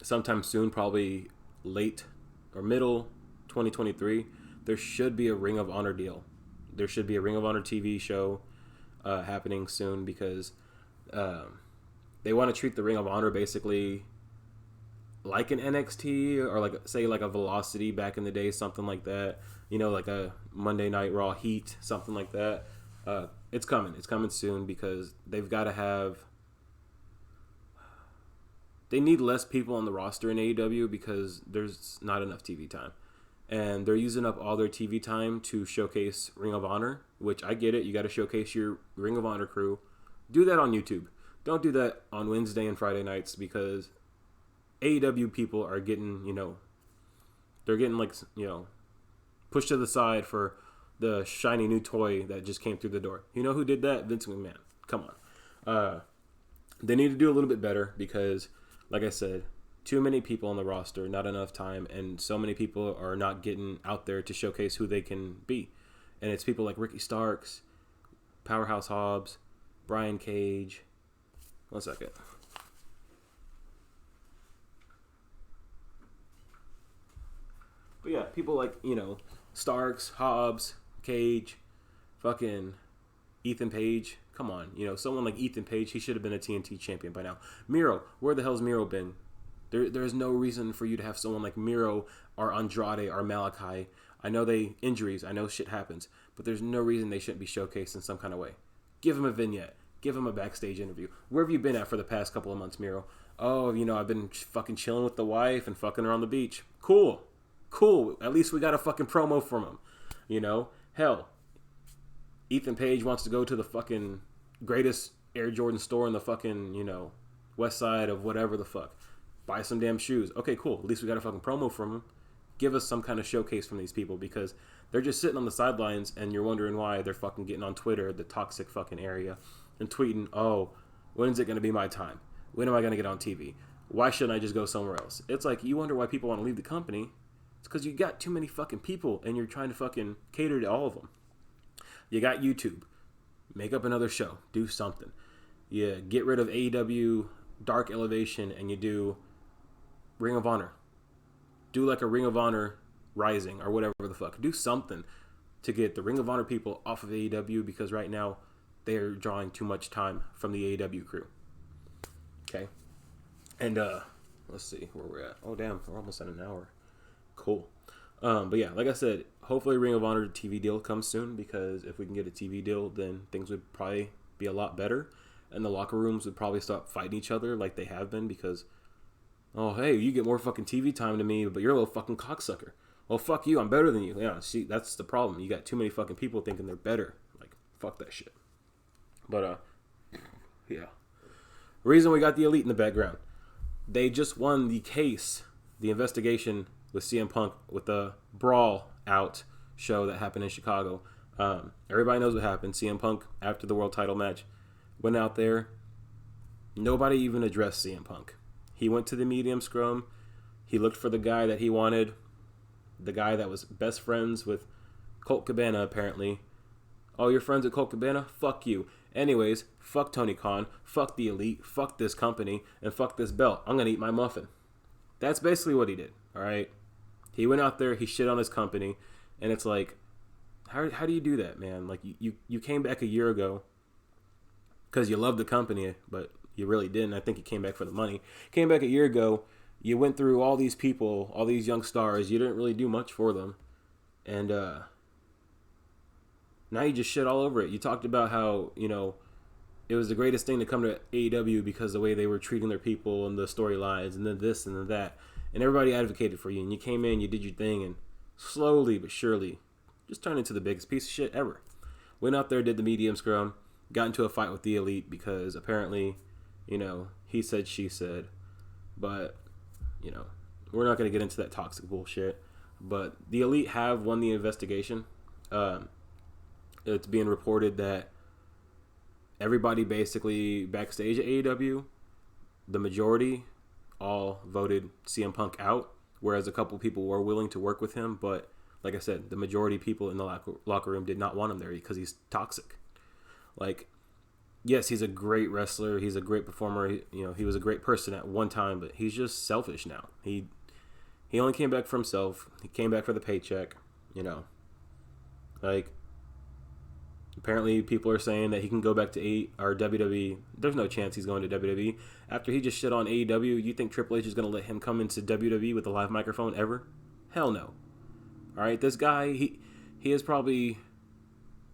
sometime soon, probably late or middle 2023, there should be a Ring of Honor deal. There should be a Ring of Honor TV show happening soon because they want to treat the Ring of Honor basically like an NXT or like a Velocity back in the day, something like that. Like a Monday Night Raw Heat, something like that. It's coming. It's coming soon because they've got to have. They need less people on the roster in AEW because there's not enough TV time. And they're using up all their TV time to showcase Ring of Honor, which I get it. You got to showcase your Ring of Honor crew. Do that on YouTube. Don't do that on Wednesday and Friday nights because AEW people are getting, they're getting pushed to the side for the shiny new toy that just came through the door. You know who did that? Vince McMahon. Come on. They need to do a little bit better because, like I said, too many people on the roster, not enough time, and so many people are not getting out there to showcase who they can be. And it's people like Ricky Starks, Powerhouse Hobbs, Brian Cage. 1 second. But yeah, people like, Starks, Hobbs, Cage, fucking Ethan Page. Come on, someone like Ethan Page, he should have been a TNT champion by now. Miro, where the hell's Miro been? There's no reason for you to have someone like Miro or Andrade or Malachi. I know injuries, I know shit happens, but there's no reason they shouldn't be showcased in some kind of way. Give him a vignette. Give him a backstage interview. Where have you been at for the past couple of months, Miro? Oh, I've been fucking chilling with the wife and fucking her on the beach. Cool. At least we got a fucking promo from him. Hell, Ethan Page wants to go to the fucking greatest Air Jordan store in the fucking, west side of whatever the fuck. Buy some damn shoes. Okay, cool. At least we got a fucking promo from him. Give us some kind of showcase from these people because they're just sitting on the sidelines and you're wondering why they're fucking getting on Twitter, the toxic fucking area, and tweeting, oh, when's it going to be my time? When am I going to get on TV? Why shouldn't I just go somewhere else? It's like you wonder why people want to leave the company. It's because you got too many fucking people and you're trying to fucking cater to all of them. You got YouTube. Make up another show. Do something. You get rid of AEW Dark Elevation and you do Ring of Honor. Do like a Ring of Honor Rising or whatever the fuck. Do something to get the Ring of Honor people off of AEW because right now they're drawing too much time from the AEW crew. Okay? And let's see where we're at. Oh damn, we're almost at an hour. Cool. But yeah, like I said, hopefully Ring of Honor TV deal comes soon because if we can get a TV deal, then things would probably be a lot better. And the locker rooms would probably stop fighting each other like they have been because Oh, hey, you get more fucking TV time than me, but you're a little fucking cocksucker. Well, fuck you. I'm better than you. Yeah, see, that's the problem. You got too many fucking people thinking they're better. Like, fuck that shit. But, yeah. Reason we got the Elite in the background. They just won the case, the investigation with CM Punk with the Brawl Out show that happened in Chicago. Everybody knows what happened. CM Punk, after the world title match, went out there. Nobody even addressed CM Punk. He went to the medium scrum. He looked for the guy that he wanted. The guy that was best friends with Colt Cabana, apparently. Oh, you're friends with Colt Cabana? Fuck you. Anyways, fuck Tony Khan. Fuck the Elite. Fuck this company. And fuck this belt. I'm going to eat my muffin. That's basically what he did, all right? He went out there. He shit on his company. And it's like, how do you do that, man? Like, you came back a year ago because you loved the company, but you really didn't. I think you came back for the money. Came back a year ago. You went through all these people, all these young stars. You didn't really do much for them. And now you just shit all over it. You talked about how, it was the greatest thing to come to AEW because the way they were treating their people and the storylines and then this and then that. And everybody advocated for you. And you came in, you did your thing, and slowly but surely just turned into the biggest piece of shit ever. Went out there, did the medium scrum, got into a fight with the Elite because apparently, he said, she said. But, we're not going to get into that toxic bullshit. But the Elite have won the investigation. It's being reported that everybody basically backstage at AEW, the majority, all voted CM Punk out, whereas a couple people were willing to work with him. But like I said, the majority of people in the locker room did not want him there because he's toxic. Like, yes, he's a great wrestler. He's a great performer. He was a great person at one time, but he's just selfish now. He only came back for himself. He came back for the paycheck. Like, apparently people are saying that he can go back to WWE. There's no chance he's going to WWE. After he just shit on AEW, you think Triple H is going to let him come into WWE with a live microphone ever? Hell no. All right, this guy, he is probably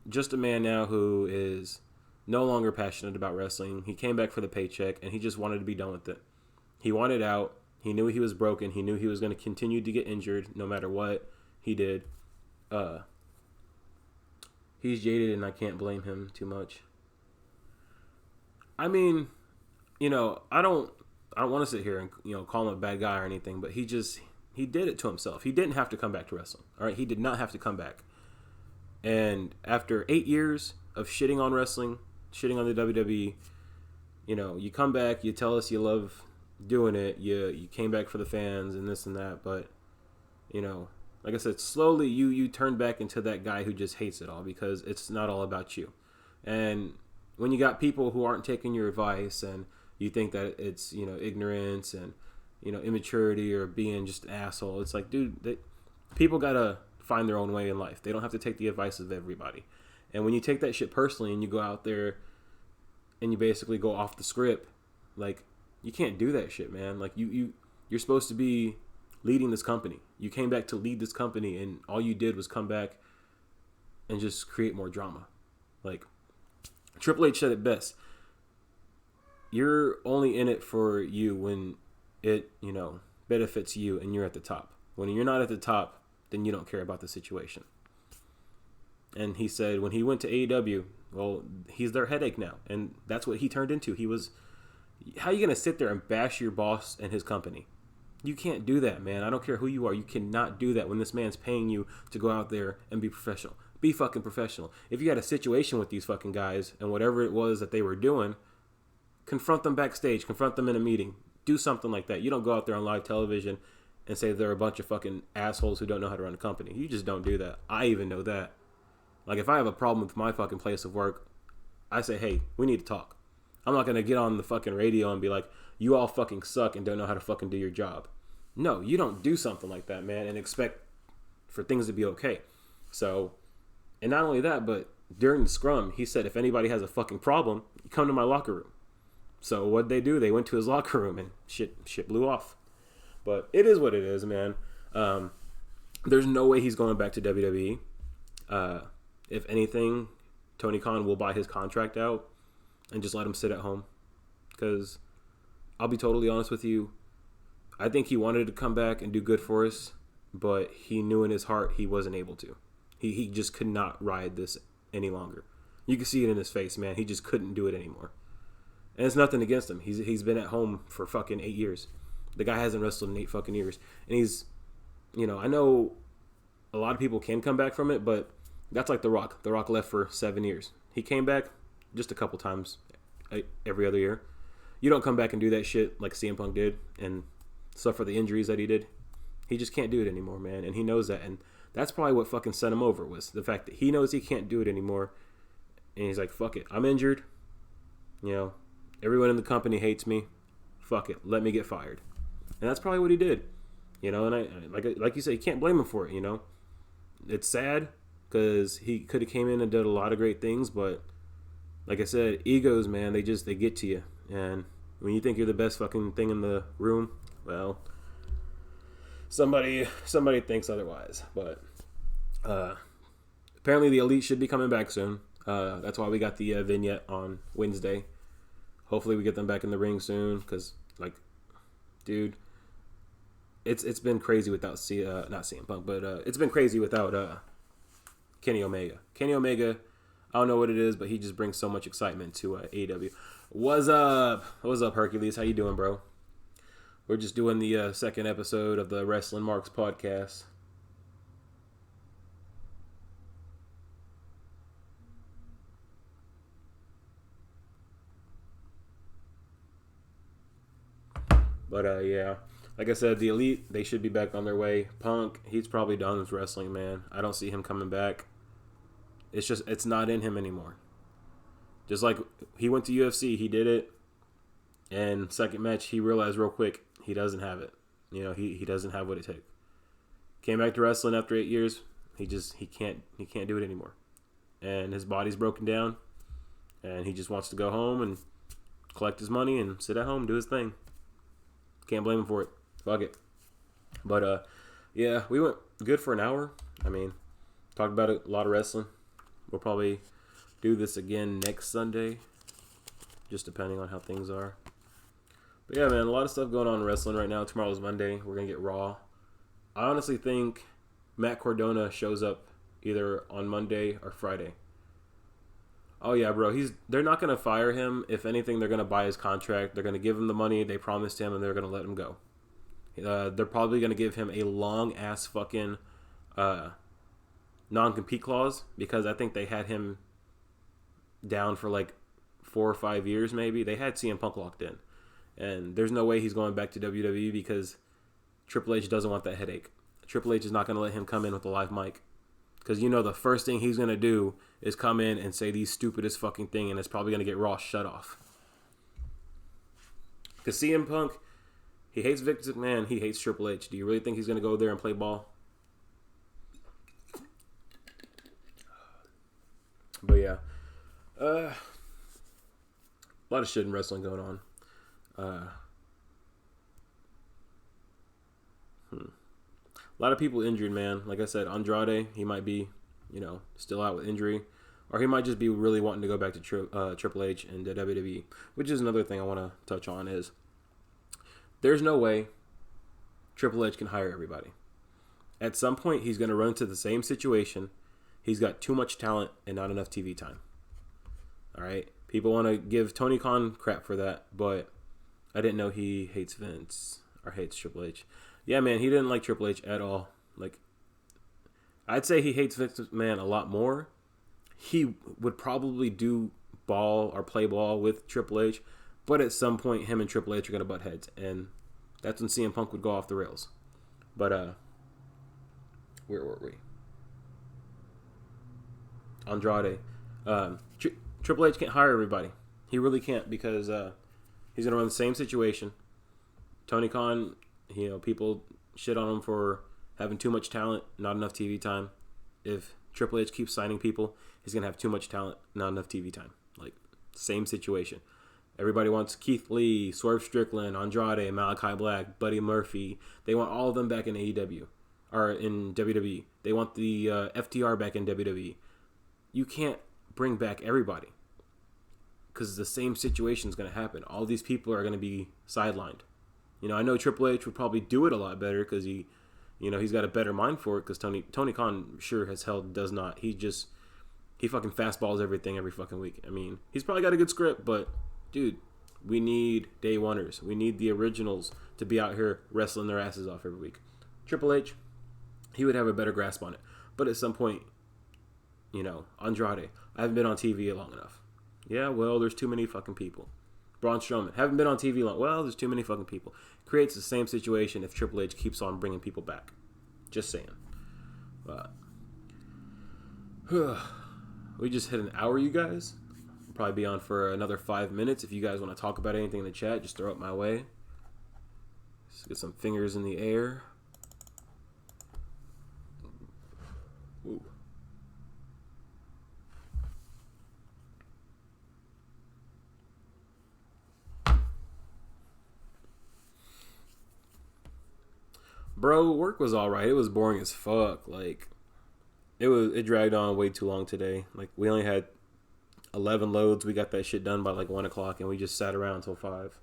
just a man now who is no longer passionate about wrestling. He came back for the paycheck, and he just wanted to be done with it. He wanted out. He knew he was broken. He knew he was going to continue to get injured no matter what he did. He's jaded, and I can't blame him too much. I mean, I don't want to sit here and call him a bad guy or anything, but he did it to himself. He didn't have to come back to wrestling. All right, he did not have to come back. And after 8 years of shitting on wrestling, shitting on the WWE, you come back, you tell us you love doing it, you came back for the fans and this and that, but like I said, slowly you turn back into that guy who just hates it all because it's not all about you. And when you got people who aren't taking your advice and you think that it's ignorance and immaturity or being just an asshole, it's like, dude, people gotta find their own way in life. They don't have to take the advice of everybody. And when you take that shit personally and you go out there and you basically go off the script, like, you can't do that shit, man. Like, you're supposed to be leading this company. You came back to lead this company, and all you did was come back and just create more drama. Like, Triple H said it best. You're only in it for you when it, benefits you and you're at the top. When you're not at the top, then you don't care about the situation. And he said when he went to AEW, well, he's their headache now. And that's what he turned into. How are you going to sit there and bash your boss and his company? You can't do that, man. I don't care who you are. You cannot do that when this man's paying you to go out there and be professional. Be fucking professional. If you had a situation with these fucking guys and whatever it was that they were doing, confront them backstage. Confront them in a meeting. Do something like that. You don't go out there on live television and say they're a bunch of fucking assholes who don't know how to run a company. You just don't do that. I even know that. Like, if I have a problem with my fucking place of work, I say, hey, we need to talk. I'm not going to get on the fucking radio and be like, you all fucking suck and don't know how to fucking do your job. No, you don't do something like that, man, and expect for things to be okay. So, and not only that, but during the scrum, he said, if anybody has a fucking problem, you come to my locker room. So what'd they do? They went to his locker room and shit blew off. But it is what it is, man. There's no way he's going back to WWE. If anything, Tony Khan will buy his contract out and just let him sit at home. Because I'll be totally honest with you, I think he wanted to come back and do good for us, but he knew in his heart he wasn't able to. He just could not ride this any longer. You can see it in his face, man. He just couldn't do it anymore. And it's nothing against him. He's been at home for fucking 8 years. The guy hasn't wrestled in 8 fucking years. And he's, I know a lot of people can come back from it, but that's like The Rock. The Rock left for 7 years. He came back just a couple times every other year. You don't come back and do that shit like CM Punk did and suffer the injuries that he did. He just can't do it anymore, man. And he knows that. And that's probably what fucking sent him over, was the fact that he knows he can't do it anymore. And he's like, fuck it. I'm injured. Everyone in the company hates me. Fuck it. Let me get fired. And that's probably what he did. And I like you said, you can't blame him for it, It's sad because he could have came in and did a lot of great things, but like I said, egos, man, they get to you. And when you think you're the best fucking thing in the room, well, somebody thinks otherwise. But apparently the Elite should be coming back soon. That's why we got the vignette on Wednesday. Hopefully we get them back in the ring soon, because, dude, it's been crazy without not CM Punk, but it's been crazy without Kenny Omega. Kenny Omega, I don't know what it is, but he just brings so much excitement to AEW. What's up, Hercules? How you doing, bro? We're just doing the second episode of the Wrestling Marks podcast. But yeah, like I said, the Elite, they should be back on their way. Punk, he's probably done with wrestling, man. I don't see him coming back. It's not in him anymore. Just like he went to UFC, he did it, and second match, he realized real quick he doesn't have it. He doesn't have what it takes. Came back to wrestling after 8 years. He can't do it anymore, and his body's broken down, and he just wants to go home and collect his money and sit at home, do his thing. Can't blame him for it. Fuck it. But yeah, we went good for an hour. I mean, talked about a lot of wrestling. We'll probably do this again next Sunday, just depending on how things are. But yeah, man, a lot of stuff going on in wrestling right now. Tomorrow's Monday. We're going to get Raw. I honestly think Matt Cardona shows up either on Monday or Friday. Oh, yeah, bro. They're not going to fire him. If anything, they're going to buy his contract. They're going to give him the money they promised him, and they're going to let him go. They're probably going to give him a long-ass fucking non-compete clause, because I think they had him down for 4 or 5 years maybe. They had CM Punk locked in. And there's no way he's going back to WWE because Triple H doesn't want that headache. Triple H is not going to let him come in with a live mic. Because the first thing he's going to do is come in and say the stupidest fucking thing, and it's probably going to get Raw shut off. Because CM Punk, he hates Vince McMahon, he hates Triple H. Do you really think he's going to go there and play ball? But yeah. A lot of shit in wrestling going on. A lot of people injured, man. Like I said, Andrade, he might be, still out with injury. Or he might just be really wanting to go back to Triple H and the WWE. Which is another thing I want to touch on is there's no way Triple H can hire everybody. At some point, he's going to run into the same situation. He's got too much talent and not enough TV time. All right? People want to give Tony Khan crap for that, but I didn't know he hates Vince or hates Triple H. Yeah, man, he didn't like Triple H at all. I'd say he hates Vince McMahon a lot more. He would probably do ball or play ball with Triple H, but at some point, him and Triple H are going to butt heads, and that's when CM Punk would go off the rails. But, where were we? Andrade. Triple H can't hire everybody. He really can't, because he's going to run the same situation. Tony Khan, people shit on him for having too much talent, not enough TV time. If Triple H keeps signing people, he's going to have too much talent, not enough TV time. Same situation. Everybody wants Keith Lee, Swerve Strickland, Andrade, Malachi Black, Buddy Murphy. They want all of them back in AEW, or in WWE. They want the FTR back in WWE. You can't bring back everybody, because the same situation is going to happen. All these people are going to be sidelined. I know Triple H would probably do it a lot better because he's got a better mind for it because Tony Khan sure as hell does not. He fucking fastballs everything every fucking week. I mean, he's probably got a good script, but dude, we need day oneers. We need the originals to be out here wrestling their asses off every week. Triple H, he would have a better grasp on it. But at some point, Andrade, I haven't been on TV long enough. Yeah, well, there's too many fucking people. Braun Strowman, haven't been on TV long. Well, there's too many fucking people. Creates the same situation if Triple H keeps on bringing people back. Just saying. We just hit an hour, you guys. We'll probably be on for another 5 minutes. If you guys want to talk about anything in the chat, just throw it my way. Let's get some fingers in the air. Ooh. Bro, work was alright. It was boring as fuck. Like, it dragged on way too long today. Like, we only had 11 loads. We got that shit done by like 1 o'clock, and we just sat around until 5.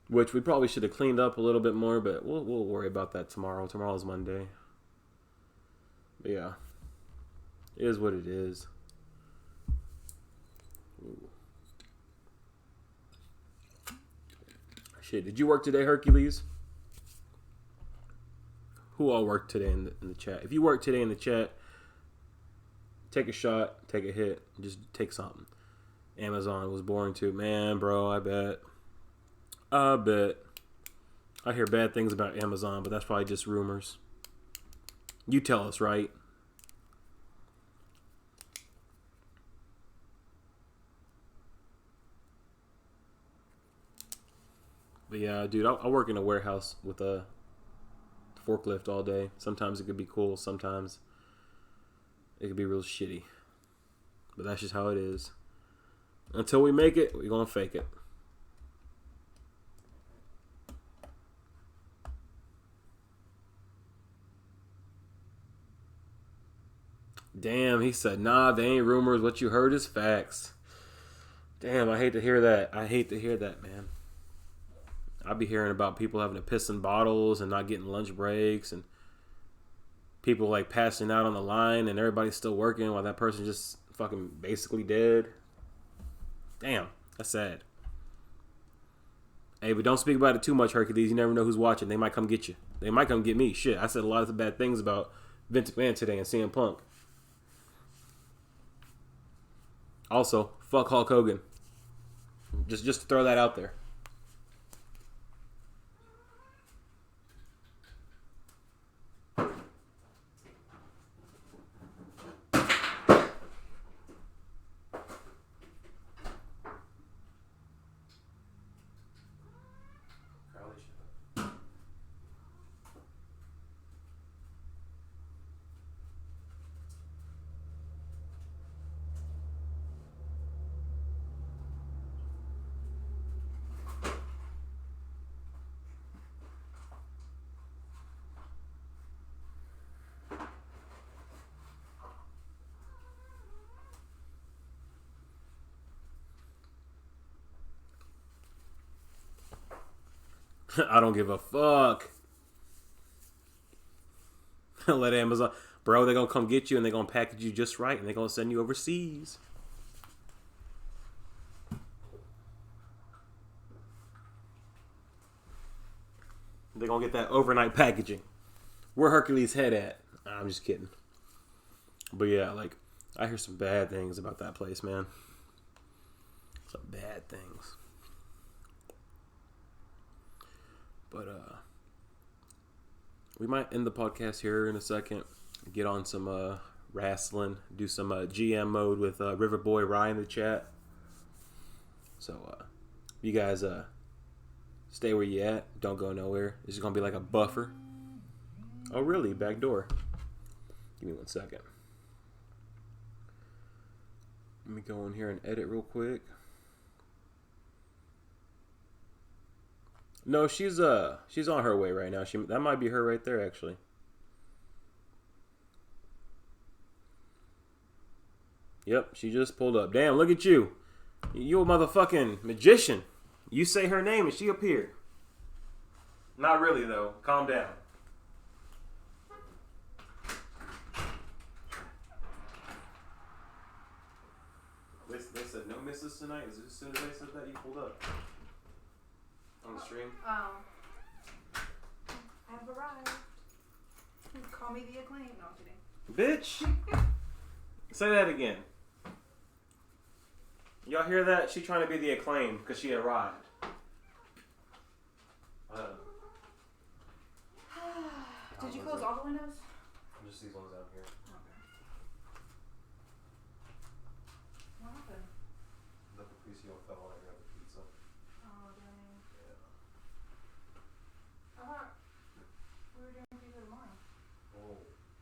Which we probably should have cleaned up a little bit more, but we'll worry about that tomorrow. Tomorrow's Monday. But yeah, it is what it is. Ooh. Shit, did you work today, Hercules? Who all worked today in the chat? If you work today in the chat, take a shot, take a hit, just take something. Amazon was boring too. Man, bro, I bet. I hear bad things about Amazon, but that's probably just rumors. You tell us, right? But yeah, dude, I work in a warehouse with a forklift all day. Sometimes it could be cool. Sometimes it could be real shitty. But that's just how it is. Until we make it, we're going to fake it. Damn, he said, nah, they ain't rumors. What you heard is facts. Damn, I hate to hear that. I hate to hear that, man. I'll be hearing about people having to piss in bottles and not getting lunch breaks and people like passing out on the line and everybody's still working while that person just fucking basically dead. Damn, that's sad. Hey, but don't speak about it too much, Hercules. You never know who's watching. They might come get you. They might come get me. Shit, I said a lot of bad things about Vince McMahon today and CM Punk. Also, fuck Hulk Hogan. Just to throw that out there. I don't give a fuck. Let Amazon, bro, they're gonna come get you and they're gonna package you just right and they're gonna send you overseas. They're gonna get that overnight packaging. Where Hercules' head at? I'm just kidding. But yeah, like, I hear some bad things about that place, man. Some bad things. But we might end the podcast here in a second. Get on some wrestling. Do some GM mode with Riverboy Ryan in the chat. So you guys stay where you at. Don't go nowhere. This is gonna be like a buffer. Oh really? Back door. Give me 1 second. Let me go in here and edit real quick. No, she's on her way right now. That might be her right there, actually. Yep, she just pulled up. Damn, look at you. You a motherfucking magician. You say her name and she appeared. Not really, though. Calm down. They said no misses tonight. As soon as they said that, you pulled up on the stream. Oh. I've arrived. Call me the acclaim. No, I'm kidding. Bitch! Say that again. Y'all hear that? She trying to be the acclaim because she arrived. Did you close all the windows? Just these ones out here. Okay. What happened? The Capriccio fell while I grabbed the pizza. Oh, dang. Yeah. I thought we were doing pizza tomorrow. Oh,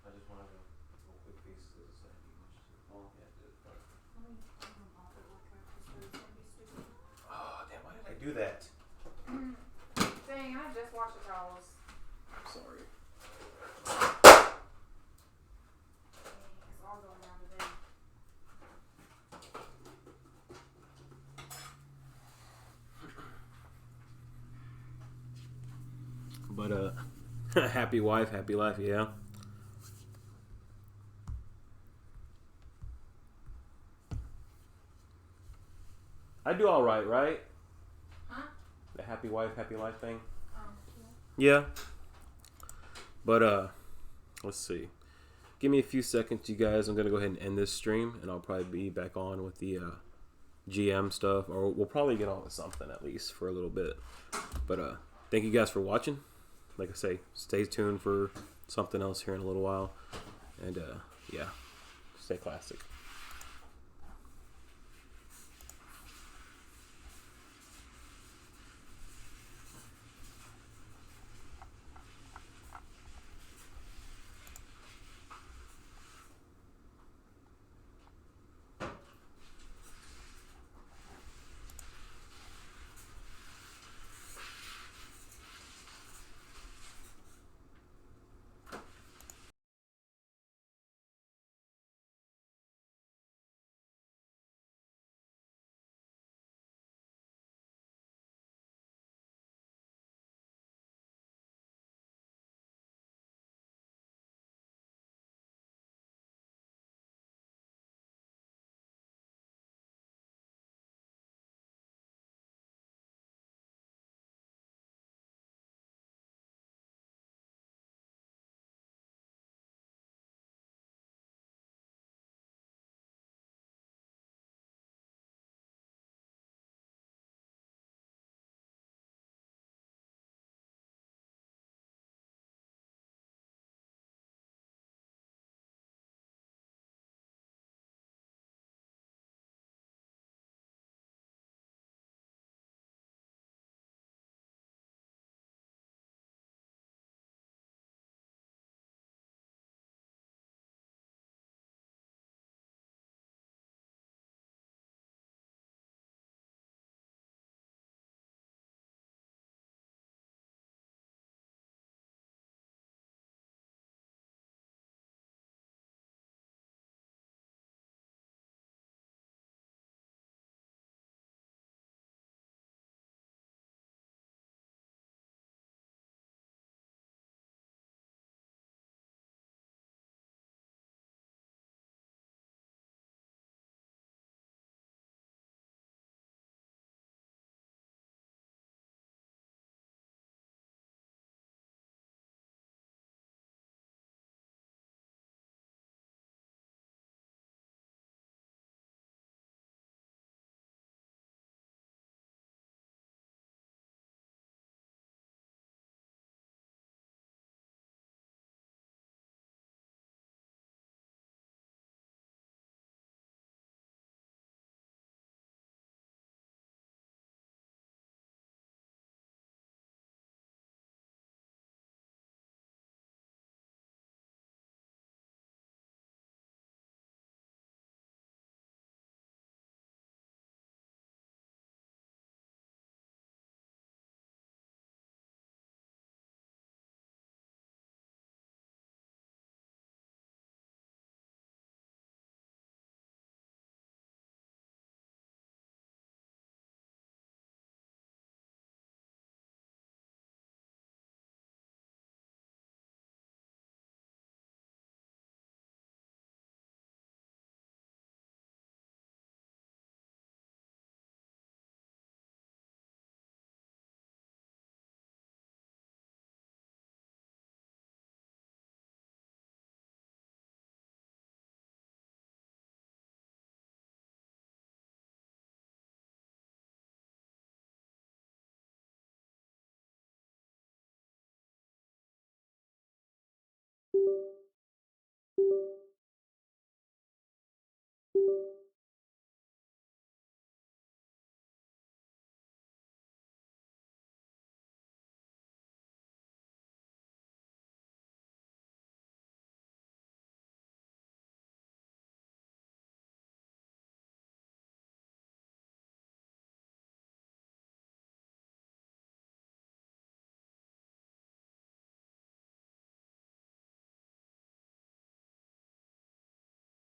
I just wanted a little quick piece because it's like much too long. Yeah, it did. But... Let me off it real quick because food's gonna be stupid. Oh, damn, why did I do that? Dang, I just washed the towels. I'm sorry. It's all going down today. But, happy wife, happy life, yeah. I do all right, right? Huh? The happy wife, happy life thing. Yeah. Yeah. But let's see. Give me a few seconds, you guys. I'm gonna go ahead and end this stream, and I'll probably be back on with the GM stuff, or we'll probably get on with something at least for a little bit. But thank you guys for watching. Like I say, stay tuned for something else here in a little while, and yeah, stay classic.